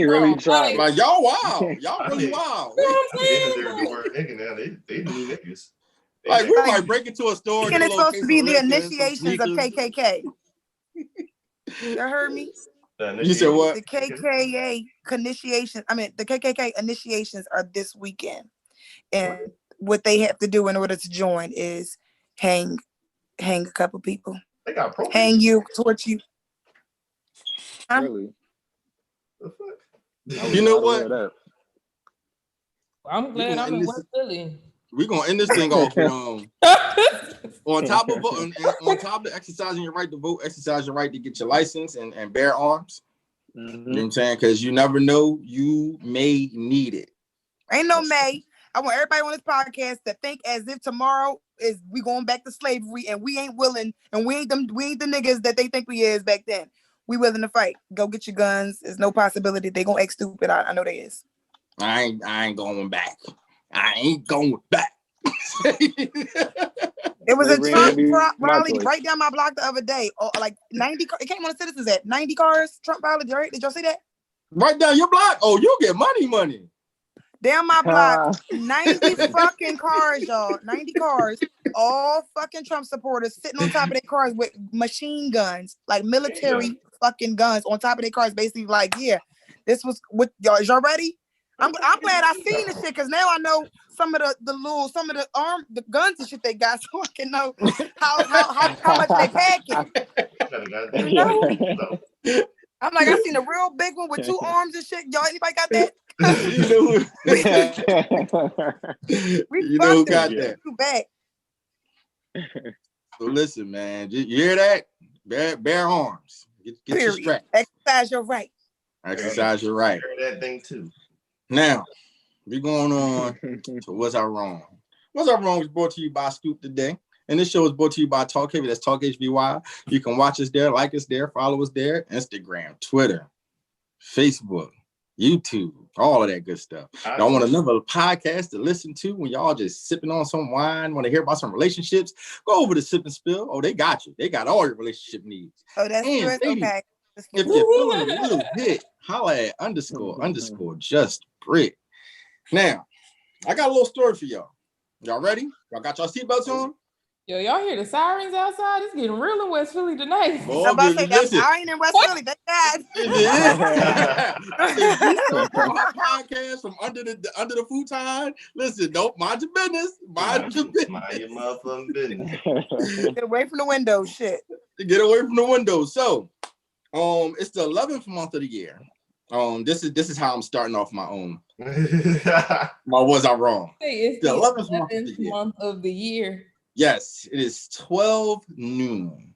really tried. Like y'all wild. Y'all really wild. You know what I'm saying? The word nigga now. They new niggas. Like we might break into a store. And Get a it's little supposed case to be of the liquor and some initiations of sneakers. KKK. You heard me? You said what? The KKK initiations. I mean, the KKK initiations are this weekend, and what they have to do in order to join is hang a couple people. They got pro. Hang you, torch you. Really? The fuck? You know what? I'm glad I'm in West Philly. We're gonna end this thing off with on top of exercising your right to vote, exercise your right to get your license and bear arms. Mm-hmm. You know what I'm saying? Because you never know, you may need it. Ain't no May. I want everybody on this podcast to think as if tomorrow is we going back to slavery and we ain't willing and we ain't the niggas that they think we is back then. We willing to fight. Go get your guns. There's no possibility they gonna act stupid. I know they is. I ain't going back. I ain't going back. There was a Trump rally right down my block the other day. Like 90. It came on the Citizens at 90 cars. Trump rally, right? Did y'all see that? Right down your block. Oh, you get money. Down my block, 90 fucking cars, y'all. 90 cars. All fucking Trump supporters sitting on top of their cars with machine guns, like military fucking guns on top of their cars. Basically, like, yeah, this was what y'all. Is y'all ready? I'm glad I seen this shit because now I know some of the guns and shit they got, so I can know how much they packing. You know? I'm like, I seen a real big one with 2 arms and shit. Y'all, anybody got that? You know who got that? Too bad. So listen, man, you hear that? Bear arms. Get your strap. Exercise your right. Exercise your right. That thing too. Now, we're going on to What's Our Wrong. What's Our Wrong is brought to you by Scoop Today. And this show is brought to you by Talk Heavy. That's Talk HVY. You can watch us there, like us there, follow us there. Instagram, Twitter, Facebook, YouTube, all of that good stuff. Y'all want another podcast to listen to when y'all just sipping on some wine, want to hear about some relationships, go over to Sip and Spill. Oh, they got you. They got all your relationship needs. Oh, that's good. Okay. If you're feeling a little hit, holla at _ just Brit. Now, I got a little story for y'all. Y'all ready? Y'all got y'all seatbelts on? Yo, y'all hear the sirens outside? It's getting real in West Philly tonight. Oh, I'm about to say, I ain't in West Philly. Thank God. Podcast from under the futon. Listen, don't mind your business. Mind your motherfucking business. Get away from the window, shit. Get away from the window. So, it's the 11th month of the year. This is how I'm starting off my own. Was I wrong? Hey, it's the 11th month of the year. Yes, it is 12 noon.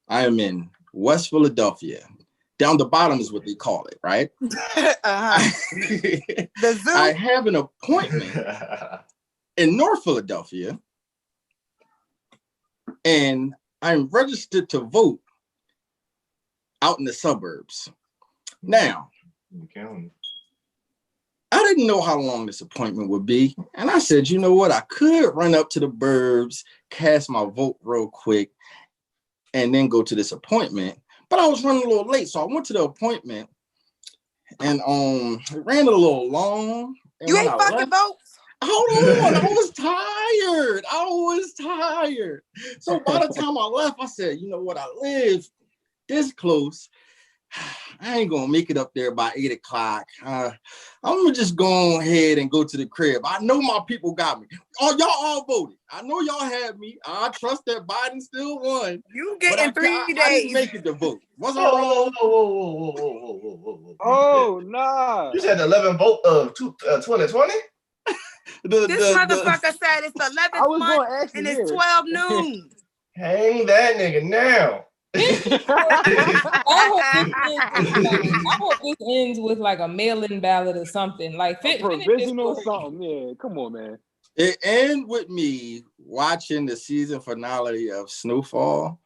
I am in West Philadelphia. Down the bottom is what they call it, right? The zoo. I have an appointment in North Philadelphia, and I'm registered to vote out in the suburbs. Now, I didn't know how long this appointment would be. And I said, you know what? I could run up to the burbs, cast my vote real quick, and then go to this appointment. But I was running a little late. So I went to the appointment and it ran a little long. You ain't fucking votes? Hold on. I was tired. So by the time I left, I said, you know what? I live this close. I ain't gonna make it up there by 8 o'clock. I'm gonna just go ahead and go to the crib. I know my people got me. Oh, y'all all voted. I know y'all had me. I trust that Biden still won. You get in 3 days. I didn't make it to vote. What's whoa, wrong? Whoa. Oh, nah. You said 11 vote of 2020? This motherfucker said it's the 11th month and it's 12 noon. Hang that nigga now. I hope this ends with like a mail-in ballot or something. Like provisional something. Yeah, come on, man. It ended with me watching the season finale of Snowfall,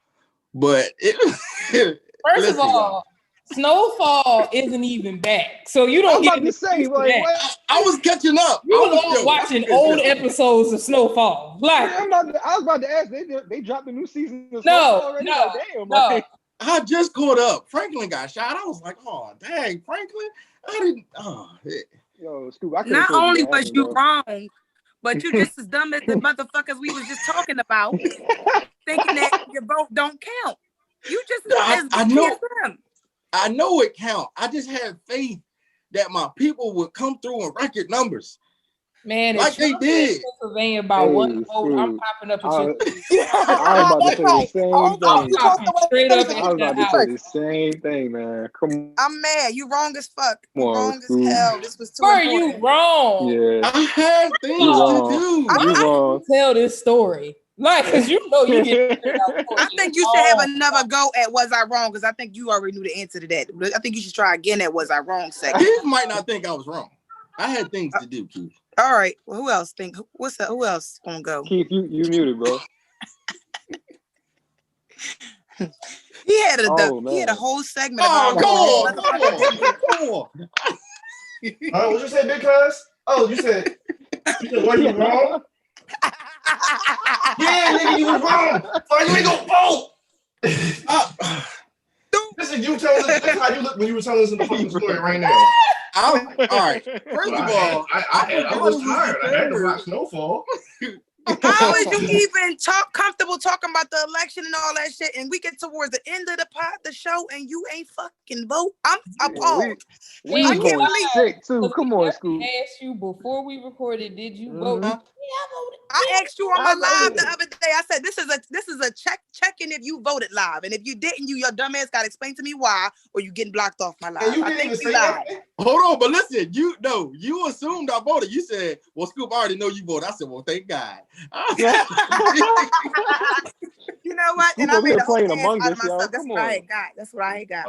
but it. First of all, Snowfall isn't even back, so you don't get to say like what? I was catching up. You was watching old episodes of Snowfall. Like I was about to ask. They dropped the new season of no, Snowfall already. no, Like, damn, no. like, I just caught up. Franklin got shot. I was like, oh dang, Franklin. I didn't. Yo, Scoop. I Not only was you wrong, but you just as dumb as the motherfuckers we was just talking about, thinking that your vote don't count. You just as I guilty know. as them. I know it count. I just had faith that my people would come through in record numbers. Man, like they did. Pennsylvania by one vote, I'm popping up at you. I was about to say the same thing. Straight up. I was about to say the same thing, man. Come on. I'm mad. You wrong as fuck. You wrong as hell. This was too important. important. You wrong. Yeah. I had things to do. You wrong. Tell this story. Like, because you know you get. I think you should have another go at was I wrong, because I think you already knew the answer to that. I think you should try again at was I wrong second. Keith might not think I was wrong. I had things to do, Keith. All right. Well, who else think? What's that? Who else gonna go? Keith, you muted, bro. He had a whole segment. Oh, about come on. What you said, big cuz? Oh, you said were you wrong? Yeah, nigga, you was wrong. Fuck, you ain't gonna vote. This is you telling us. This is how you look when you were telling us in the fucking story right now. All right. First of all, I was tired. I had to watch Snowfall. How is you even comfortable talking about the election and all that shit? And we get towards the end of the show, and you ain't fucking vote. I'm appalled. We I can't believe sick too. Come on, Scoop. I asked you before we recorded, did you vote? Yeah, I voted. I asked you on my live the other day. I said this is a checking if you voted live, and if you didn't, your dumb ass got to explain to me why, or you getting blocked off my live. I think you lied. Hold on, but listen, you assumed I voted. You said, "Well, Scoop, I already know you voted." I said, "Well, thank God." You know what? And I made a whole playing ass Among out Us, of myself. y'all. That's what I got. That's what I got.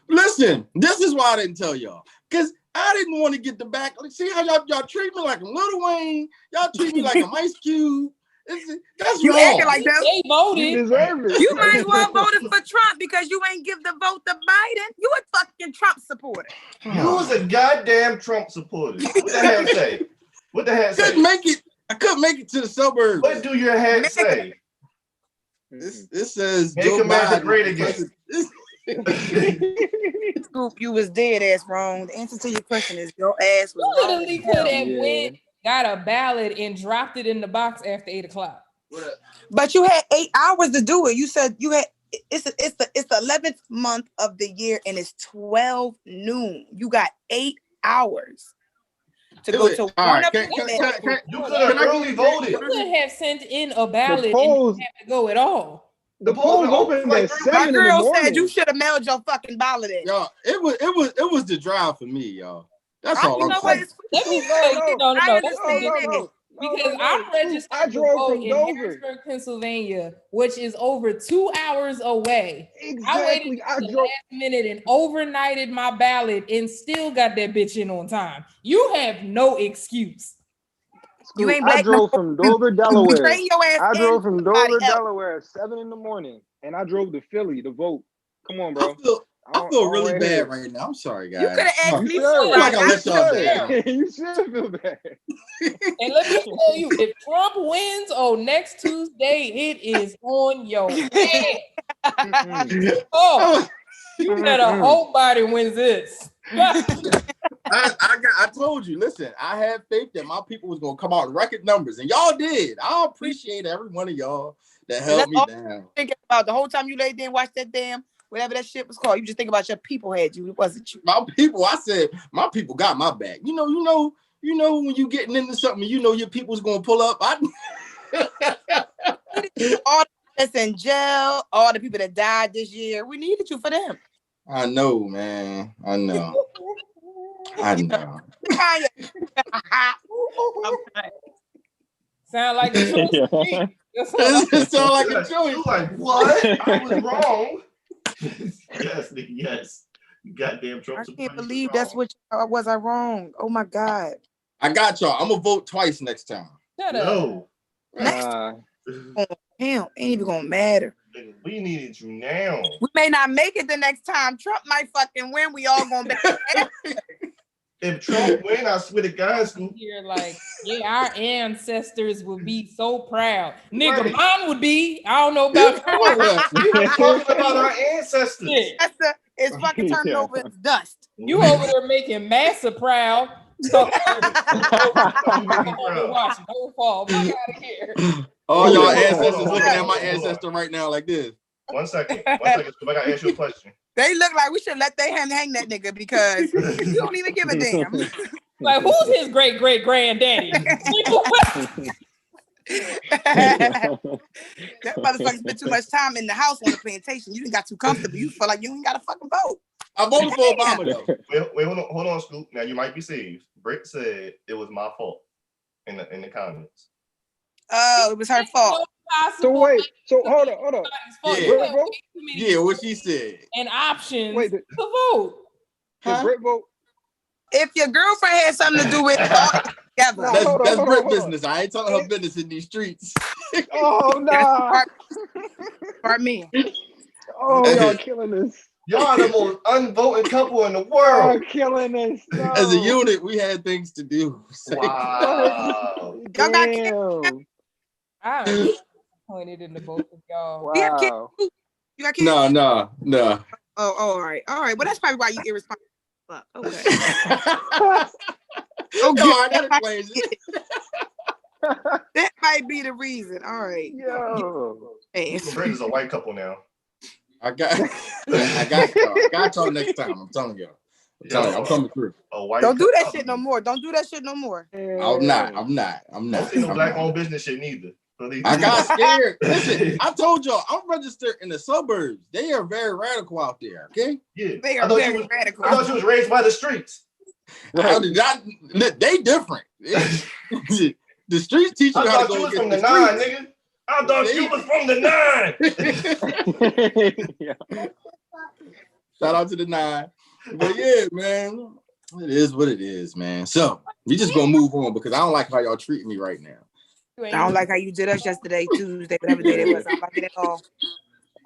Listen, this is why I didn't tell y'all, because I didn't want to get the back. See how y'all treat me like a Lil Wayne. Y'all treat me like a Ice Cube. That's you wrong. acting like them. They voted. You deserve it. You might as well voted for Trump because you ain't give the vote to Biden. You a fucking Trump supporter. You was a goddamn Trump supporter. What the hat say? What the hat say? I couldn't make it to the suburbs. What do your hat say? This says Make Joe America Biden great again. Scoop, you was dead ass wrong. The answer to your question is your ass was You wrong. literally could have went, got a ballot, and dropped it in the box after 8:00. But you had 8 hours to do it. You said you had it's the 11th month of the year and it's 12 noon. You got 8 hours to go to one of them. You could have early voted. You could have sent in a ballot and didn't have to go at all. The polls opened at 7 My in the girl morning. said you should have mailed your fucking ballot in. Y'all, it was the drive for me, y'all. That's all I'm saying. Let me say, no. Because I'm registered to vote in Harrisburg, Pennsylvania, which is over 2 hours away. Exactly. I waited the last minute and overnighted my ballot and still got that bitch in on time. You have no excuse. You ain't black. I drove from Dover, Delaware. I drove from Dover, Delaware at 7 in the morning, and I drove to Philly to vote. Come on, bro. I feel really bad right now. I'm sorry, guys. You could have asked me. You should feel bad. And let me tell you, if Trump wins on next Tuesday, it is on your head. Oh, you better hope Biden wins this. I told you, listen, I had faith that my people was gonna come out in record numbers, and y'all did. I appreciate every one of y'all that held me down. Thinking about the whole time you laid there and watched that damn whatever that shit was called. You just think about your people had you. It wasn't you. My people, I said, my people got my back. You know when you getting into something, you know your people's gonna pull up. All the that's in jail, all the people that died this year, we needed you for them. I know, man. I know. Sound like a choice. It sound like a choice. Like what? I was wrong. Yes. Goddamn Trump. I can't believe that's what was I wrong. Oh my God. I got y'all. I'm gonna vote twice next time. Shut up. No. Hell, ain't even gonna matter. We needed you now. We may not make it the next time. Trump might fucking win. We all gonna be. If Trump win, I swear to God, Scoop. You're like, yeah, our ancestors would be so proud. Nigga, Right. mine would be. I don't know about We were talking about our ancestors. shit. It's fucking turning over its dust. You over there making Massa proud. So, watch, don't fall. Fuck out of here. All y'all Hold on, ancestors hold on, looking at hold my on, hold on. ancestor right now like this. 1 second. 1 second. I gotta ask you a question. They look like we should let they hang that nigga because you don't even give a damn. Like, who's his great great granddaddy? That motherfucker spent too much time in the house on the plantation. You done got too comfortable. You feel like you ain't got to fucking vote. I voted for Obama though. Wait, hold on, Scoop. Now you might be saved. Britt said it was my fault in the comments. Oh, it was her fault. So wait, so hold on. Yeah. vote? Yeah, what she said. And options Wait, to vote. Did Britt vote? If your girlfriend had something to do with it, all together. No. That's hold on, Brit hold on. business. I ain't telling her business in these streets. Oh no! Part me. Oh, y'all killing this! Y'all the most unvoted couple in the Y'all world. killing this! No. As a unit, we had things to do. Wow. Y'all got Damn. I'm disappointed in the both of y'all. You got kids? Wow. You got kids? No. Oh, all right. Well, that's probably why you irresponsible. Fuck. Okay. No, that explains it. That might be the reason. All right. Yo. Hey, Britt is a white couple now. I got y'all. I got y'all next time. I'm telling y'all. I'm coming through. A white don't do that couple. shit no more. Don't do that shit no more. I'm not. Don't see no black-owned business shit neither. I got scared. Listen, I told y'all I'm registered in the suburbs. They are very radical out there. Okay. Yeah. They I are thought very you radical. was raised by the streets. They different. The streets teach you I how to thought you go was against from the the nine, streets. nigga. I thought you was from the nine. Shout out to the 9. But yeah, man, it is what it is, man. So we just gonna move on because I don't like how y'all treat me right now. I don't like how you did us yesterday, Tuesday, whatever day it was. I don't like it at all.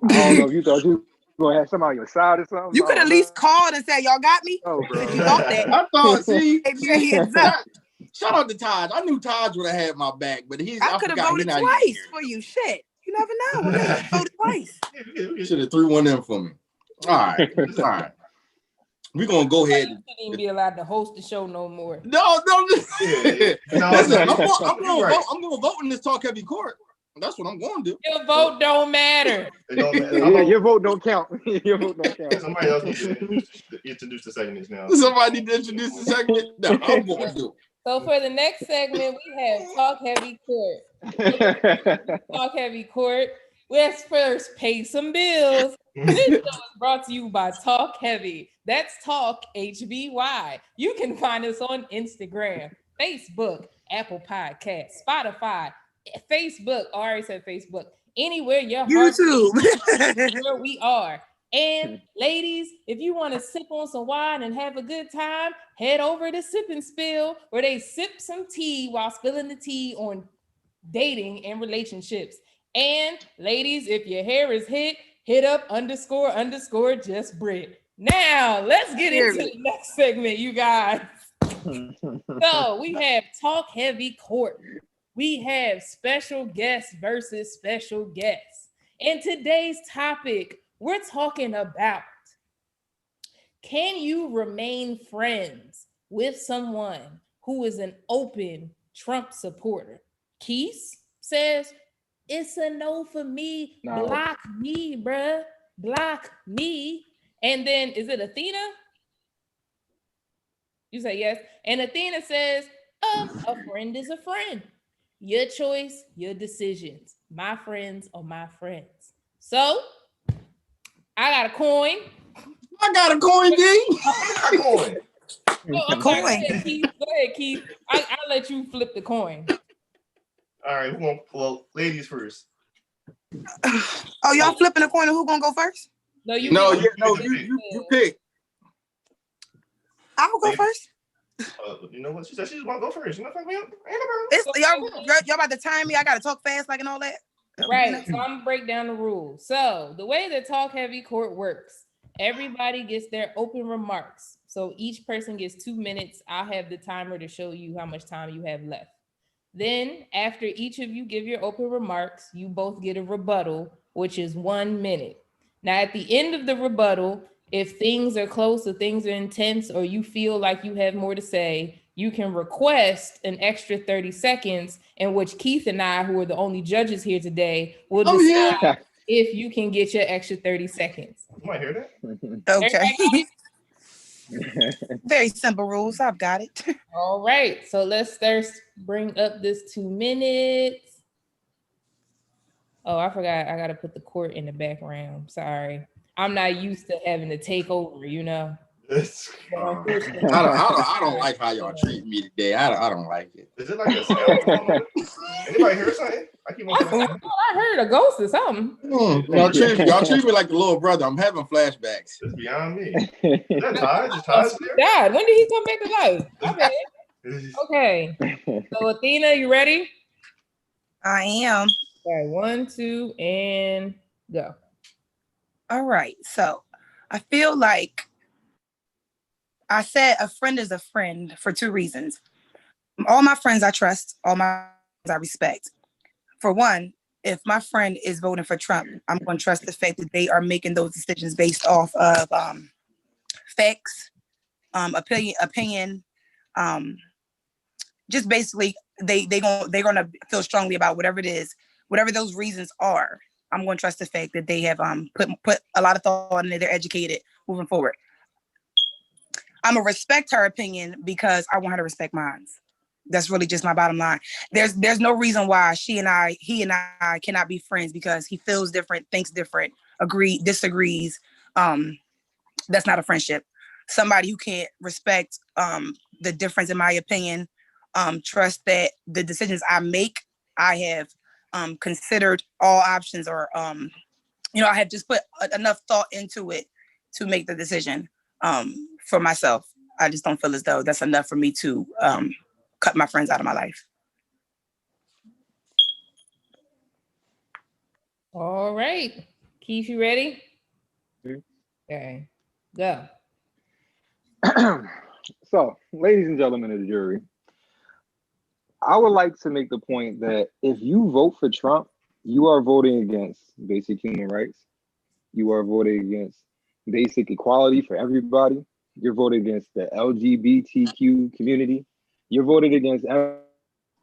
I don't know if you thought you were gonna have somebody on your side or something. You could at least called and said, y'all got me? Oh, bro. Since you thought that. I thought, see, Hey, man, heads up. shout out to Taj. I knew Taj would have had my back, but I could have voted twice for you. Shit. You never know. I could have voted twice. Should have 3-1 in for me. All right. We're gonna go ahead. You shouldn't even be allowed to host the show no more. No. Yeah. No, Listen, no, I'm gonna vote in this talk heavy court. That's what I'm going to do. Your vote don't matter. It don't matter. Yeah, your vote don't count. Your vote don't count. Somebody else needs to introduce the segments now. Somebody need to introduce the segment. No, I'm going to do it. So for the next segment, we have Talk Heavy Court. Talk Heavy Court. Let's first pay some bills. This show is brought to you by Talk Heavy. That's Talk HBY. You can find us on Instagram, Facebook, Apple Podcasts, Spotify, Facebook. I already said Facebook. Anywhere your heart YouTube. beats, where we are. And ladies, if you want to sip on some wine and have a good time, head over to Sip and Spill, where they sip some tea while spilling the tea on dating and relationships. And ladies, if your hair is hit up _ just Brit. Now let's get into the next segment, you guys. So we have Talk Heavy Court. We have special guests versus special guests. And today's topic, we're talking about, can you remain friends with someone who is an open Trump supporter? Keith says, it's a no for me. No. Block me, bruh. Block me. And then, is it Athena? You say yes. And Athena says, a friend is a friend. Your choice, your decisions. My friends are my friends. So, I got a coin. I got a coin, D. I'm sorry. Go ahead, Keith. I'll let you flip the coin. All right, well, ladies first. Oh, y'all flipping the coin and who gonna go first? You pick. I'll go first. You know what? She said she just want to go first. You know, fuck me up. Y'all about to time me. I gotta talk fast, like and all that. Right. So I'm gonna break down the rules. So the way the talk heavy court works, everybody gets their open remarks. So each person gets 2 minutes. I'll have the timer to show you how much time you have left. Then after each of you give your open remarks, you both get a rebuttal, which is 1 minute. Now at the end of the rebuttal, if things are close or things are intense or you feel like you have more to say, you can request an extra 30 seconds in which Keith and I, who are the only judges here today, will decide if you can get your extra 30 seconds. You might hear that. Okay. Very simple rules. I've got it. All right. So let's first bring up this 2 minutes. Oh, I forgot. I got to put the court in the background. Sorry. I'm not used to having to take over, you know. I don't like how y'all treat me today. I don't like it. Is it like a sound? Anybody hear something? I heard a ghost or something. Y'all treat me like the little brother. I'm having flashbacks. It's beyond me. Is that Todd? Is Todd there? God, when did he come back to life? Okay. So Athena, you ready? I am. All right, 1, 2, and go. All right. So I feel like I said a friend is a friend for 2 reasons. All my friends I trust, all my friends I respect. For one, if my friend is voting for Trump, I'm going to trust the fact that they are making those decisions based off of facts, opinion, just basically they're gonna feel strongly about whatever it is, whatever those reasons are. I'm going to trust the fact that they have put a lot of thought in it. They're educated moving forward. I'm gonna respect her opinion because I want her to respect mine. That's really just my bottom line. There's no reason why he and I cannot be friends because he feels different, thinks different, disagrees. That's not a friendship. Somebody who can't respect the difference in my opinion, trust that the decisions I make, I have considered all options or I have just put enough thought into it to make the decision. For myself, I just don't feel as though that's enough for me to cut my friends out of my life. All right. Keith, you ready? Okay, go. So, ladies and gentlemen of the jury, I would like to make the point that if you vote for Trump, you are voting against basic human rights. You are voting against basic equality for everybody. You're voting against the LGBTQ community. You're voting against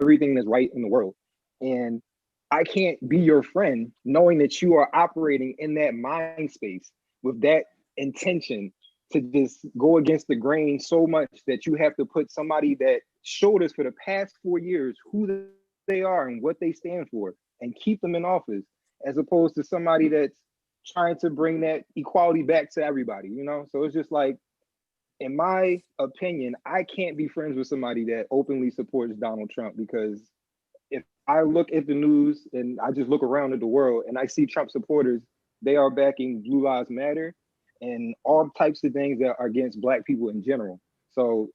everything that's right in the world. And I can't be your friend knowing that you are operating in that mind space with that intention to just go against the grain so much that you have to put somebody that showed us for the past 4 years who they are and what they stand for and keep them in office, as opposed to somebody that's trying to bring that equality back to everybody, you know? So it's just like, in my opinion, I can't be friends with somebody that openly supports Donald Trump, because if I look at the news and I just look around at the world and I see Trump supporters, they are backing Blue Lives Matter and all types of things that are against Black people in general. So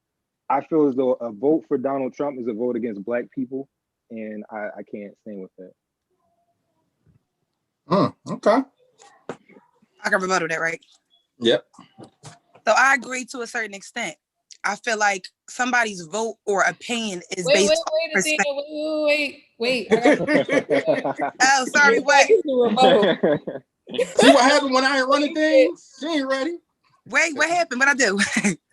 I feel as though a vote for Donald Trump is a vote against Black people, and I can't stand with that. Okay. I can rebuttal that, right? Yep. So I agree to a certain extent. I feel like somebody's vote or opinion is based on perspective. Wait. Oh, sorry, what? See what happened when I ain't running things? She ain't ready. Wait, what happened? What I do?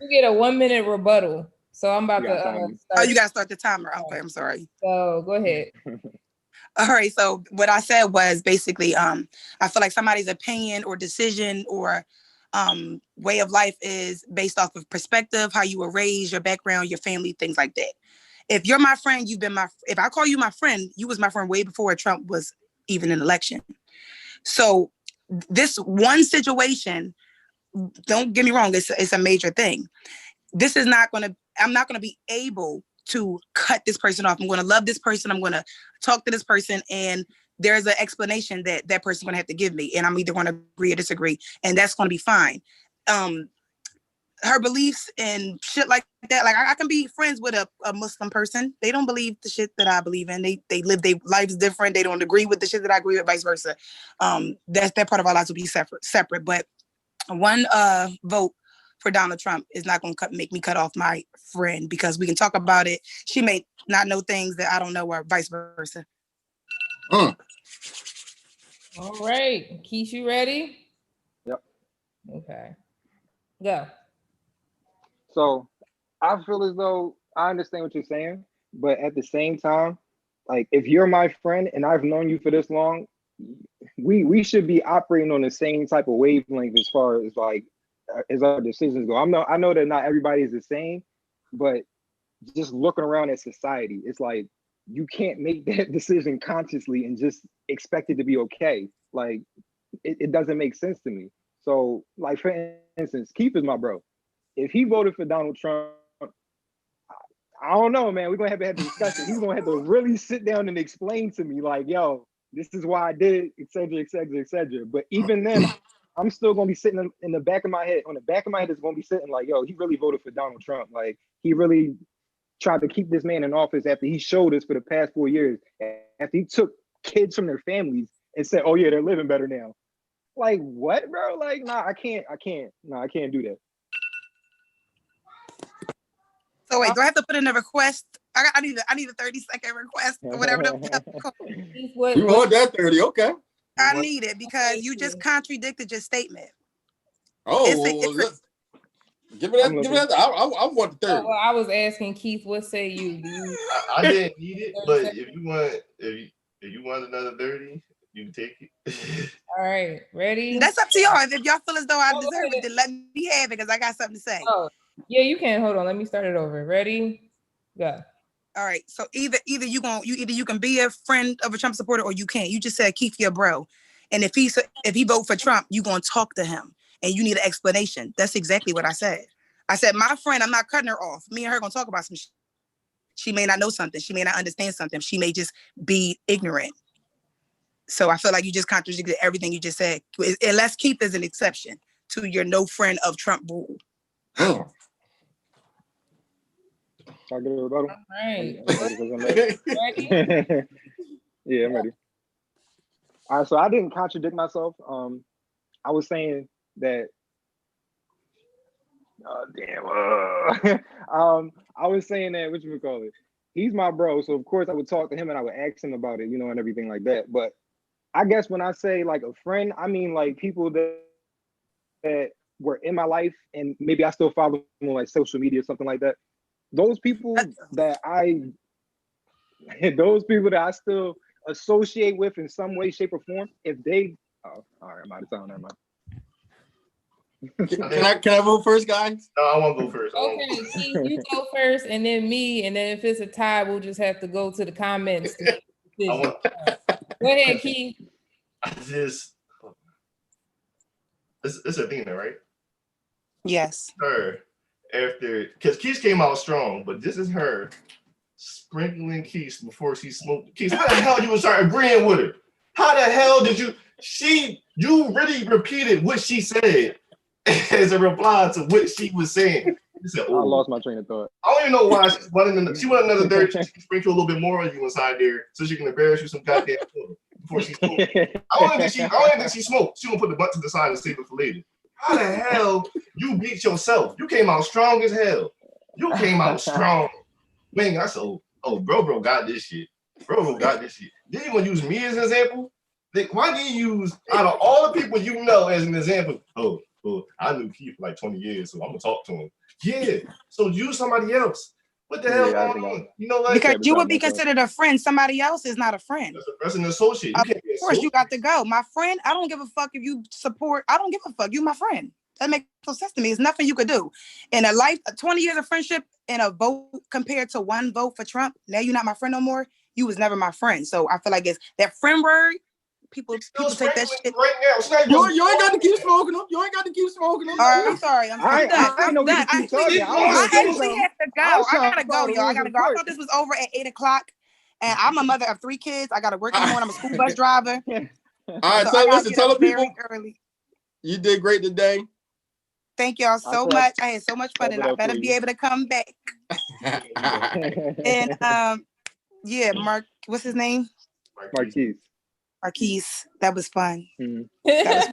You get a 1 minute rebuttal. So I'm about to start. Oh, you got to start the timer. Okay, I'm sorry. So go ahead. All right. So what I said was basically, I feel like somebody's opinion or decision or way of life is based off of perspective, how you were raised, your background, your family, things like that. If you're my friend, you've been if I call you my friend, you was my friend way before Trump was even an election. So this one situation, don't get me wrong, it's a major thing. This is not going to, I'm not going to be able to cut this person off. I'm going to love this person. I'm going to talk to this person. And there's an explanation that that person's going to have to give me. And I'm either going to agree or disagree. And that's going to be fine. her beliefs and shit like that. Like I can be friends with a Muslim person. They don't believe the shit that I believe in. They live their lives different. They don't agree with the shit that I agree with, vice versa. That part of our lives will be separate. But one vote for Donald Trump is not going to make me cut off my friend, because we can talk about it. She may not know things that I don't know, or vice versa. All right, Keith, you ready? Yep. Okay. Go. So I feel as though I understand what you're saying, but at the same time, like if you're my friend and I've known you for this long, we should be operating on the same type of wavelength as far as like as our decisions go. I know that not everybody is the same, but just looking around at society, it's like you can't make that decision consciously and just expect it to be okay. Like it doesn't make sense to me. So like for instance, Keith is my bro. If he voted for Donald Trump, I don't know, man. We're gonna have to have a discussion. He's gonna have to really sit down and explain to me, like, yo, this is why I did it, et cetera, et cetera, et cetera. But even then, I'm still gonna be sitting in the back of my head. On the back of my head is gonna be sitting like, yo, he really voted for Donald Trump. Like, he really tried to keep this man in office after he showed us for the past 4 years, after he took kids from their families and said, oh yeah, they're living better now. Like, what, bro? Like, nah, I can't do that. So wait, do I have to put in a request? I need a 30-second request or whatever. You want that 30? Okay. I need it because you just contradicted your statement. Oh, give me that. I want the 30. Oh, well, I was asking Keith, what say you? I didn't need it, but if you want another 30, you can take it. All right, ready? That's up to y'all. If y'all feel as though I deserve it, then let me have it because I got something to say. Oh, yeah, you can. Hold on, let me start it over. Ready? Go. All right. So either you can be a friend of a Trump supporter or you can't. You just said Keith your bro, and if he vote for Trump, you gonna talk to him and you need an explanation. That's exactly what I said. I said my friend, I'm not cutting her off. Me and her gonna talk about some shit. She may not know something. She may not understand something. She may just be ignorant. So I feel like you just contradicted everything you just said. Unless Keith is an exception to your no friend of Trump rule. Can I get a rebuttal? All right. Ready? Yeah, I'm ready. All right, so I didn't contradict myself. I was saying that. Oh damn! I was saying that he's my bro, so of course I would talk to him and I would ask him about it, and everything like that. But I guess when I say like a friend, I mean like people that were in my life and maybe I still follow them on like social media or something like that. Those people that I still associate with in some way, shape, or form, if they, all right, I'm out of time, never mind. Can I vote first, guys? No, I want to go first. Okay, Keith, you go first, and then me, and then if it's a tie, we'll just have to go to the comments. Go ahead, Keith. It's Athena, right? Yes. Her. Because Keith came out strong, but this is her sprinkling Keith before she smoked. Keith, how the hell you would start agreeing with her? How the hell did you? You really repeated what she said as a reply to what she was saying. Said, I lost my train of thought. I don't even know why she wanted another 30. She can sprinkle a little bit more on you inside there so she can embarrass you some goddamn before she smoked. I don't even think she smoked. She gonna put the butt to the side and save it for later. How the hell you beat yourself? You came out strong as hell. You came out strong. Man, I said, bro got this shit. Bro got this shit. Then you gonna use me as an example? Why do you use out of all the people you know as an example? Oh, I knew Keith for like 20 years, so I'm gonna talk to him. Yeah. So use somebody else. What the hell going on? Because you would be considered a friend. Somebody else is not a friend. That's a person associate. Of course, you got to go. My friend, I don't give a fuck if you support. I don't give a fuck. You my friend. That makes no sense to me. It's nothing you could do. In a life, 20 years of friendship and a vote compared to one vote for Trump, now you're not my friend no more. You was never my friend. So I feel like it's that friend word. People take that shit. Right now. You ain't got to keep smoking them. You ain't got to keep smoking them. All right, I'm sorry. I'm done. I actually have to go. I gotta go, y'all. I gotta go. I thought this was over at 8:00. And I'm a mother of 3 kids. I gotta work in the morning. I'm a school bus driver. All right, so listen, tell the people early. You did great today. Thank y'all so much. I had so much fun, and I better be able to come back. And yeah, Mark, what's his name? Marquise. That was fun. Mm-hmm. That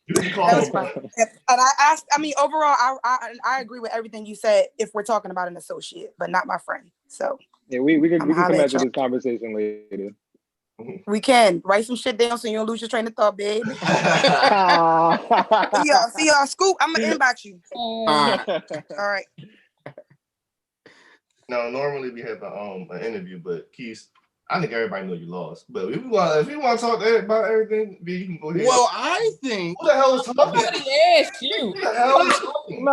was fun. That was fun. And I asked, I mean, overall, I agree with everything you said if we're talking about an associate, but not my friend. So yeah, we can come back to this conversation later. We can write some shit down so you don't lose your train of thought, babe. See y'all. Scoop, I'm gonna inbox you. All right. Now, normally we have an interview, but Keith, I think everybody know you lost. But if you want to talk about everything, you can go ahead. Well, I think who the hell is talking? Somebody asked you. Who the hell is talking?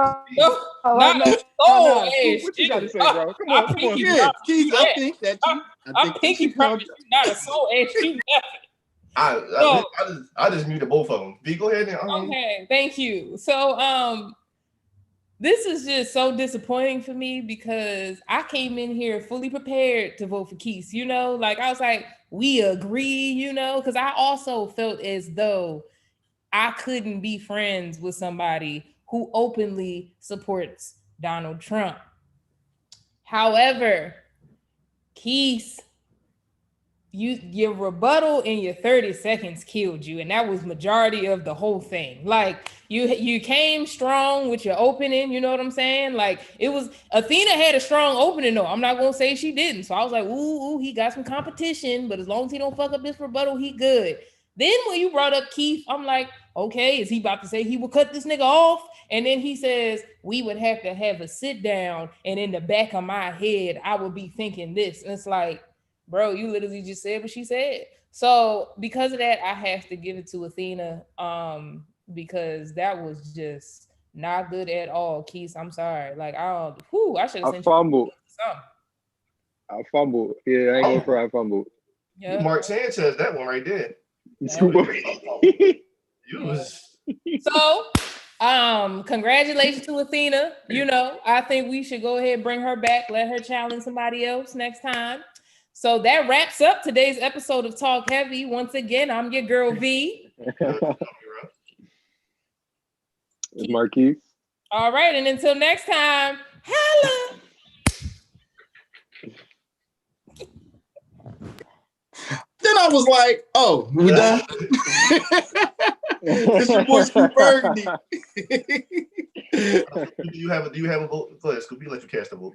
What you got to say, bro? Come on. Yeah, Keith, I think that you. I think you promised you not a soul asked you nothing. I just muted both of them. V, go ahead and okay, thank you. So this is just so disappointing for me because I came in here fully prepared to vote for Keith. You know, like I was like, we agree, you know, because I also felt as though I couldn't be friends with somebody who openly supports Donald Trump. However, Keith, your rebuttal in your 30 seconds killed you, and that was majority of the whole thing. Like you came strong with your opening, you know what I'm saying? Like it was Athena had a strong opening though. I'm not gonna say she didn't. So I was like, ooh, he got some competition, but as long as he don't fuck up this rebuttal, he good. Then when you brought up Keith, I'm like, okay, is he about to say he will cut this nigga off? And then he says, we would have to have a sit down, and in the back of my head, I would be thinking this. And it's like, bro, you literally just said what she said. So because of that, I have to give it to Athena because that was just not good at all. Keith, I'm sorry. Like, I should have sent you something. I fumbled. Yeah, I ain't gonna cry. I fumbled. Yeah. Mark Sanchez, that one right there. So, congratulations to Athena. You know, I think we should go ahead and bring her back. Let her challenge somebody else next time. So that wraps up today's episode of Talk Heavy. Once again, I'm your girl V. It's Marquise. All right, and until next time, holla. Then I was like, "Oh, we done." It's your boy Scoop Burgundy. Do you have a vote? Go ahead, Scoop. Let you cast a vote.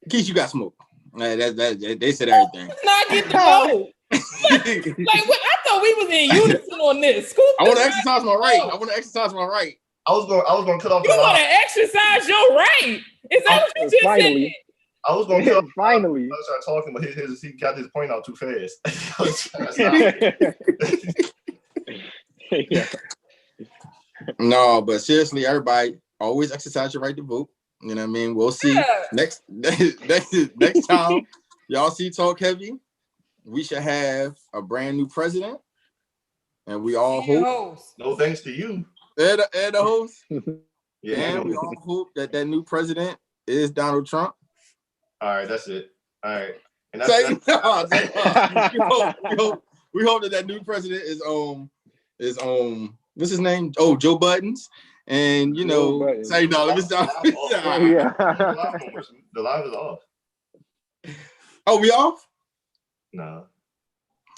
Keith, you got smoke. That they said everything. Not get the vote. Like what? I thought we was in unison on this. Scoop, I want to exercise my right. I was going to cut off. You want to exercise your right? Is that what you just said? I was going to cut off. Finally. I started talking, but he got his point out too fast. Yeah. No, but seriously, everybody always exercise your right to vote. You know what I mean? We'll see next time y'all see Talk Heavy. We should have a brand new president, and we all hope. No thanks to you. And the host. Yeah, and we all hope that new president is Donald Trump. All right, that's it. All right, and we hope that new president is what's his name? Oh, Joe Buttons. And you know, say no. Let me stop. The live is off. Oh, we off? No.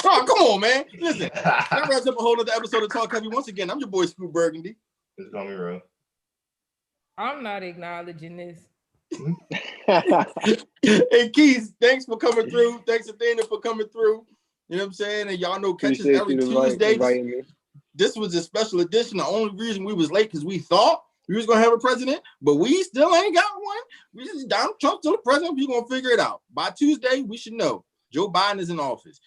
Oh, come on, man. Listen, that wraps up a whole other episode of Talk Heavy. Once again, I'm your boy Scoop Burgundy. It's gonna be real. I'm not acknowledging this. Hey, Keith, thanks for coming through. Thanks, Athena, for coming through. You know what I'm saying? And y'all know catch us every Tuesday. This was a special edition. The only reason we was late because we thought we was gonna have a president, but we still ain't got one. We just Donald Trump still the president. We're gonna figure it out. By Tuesday, we should know Joe Biden is in office.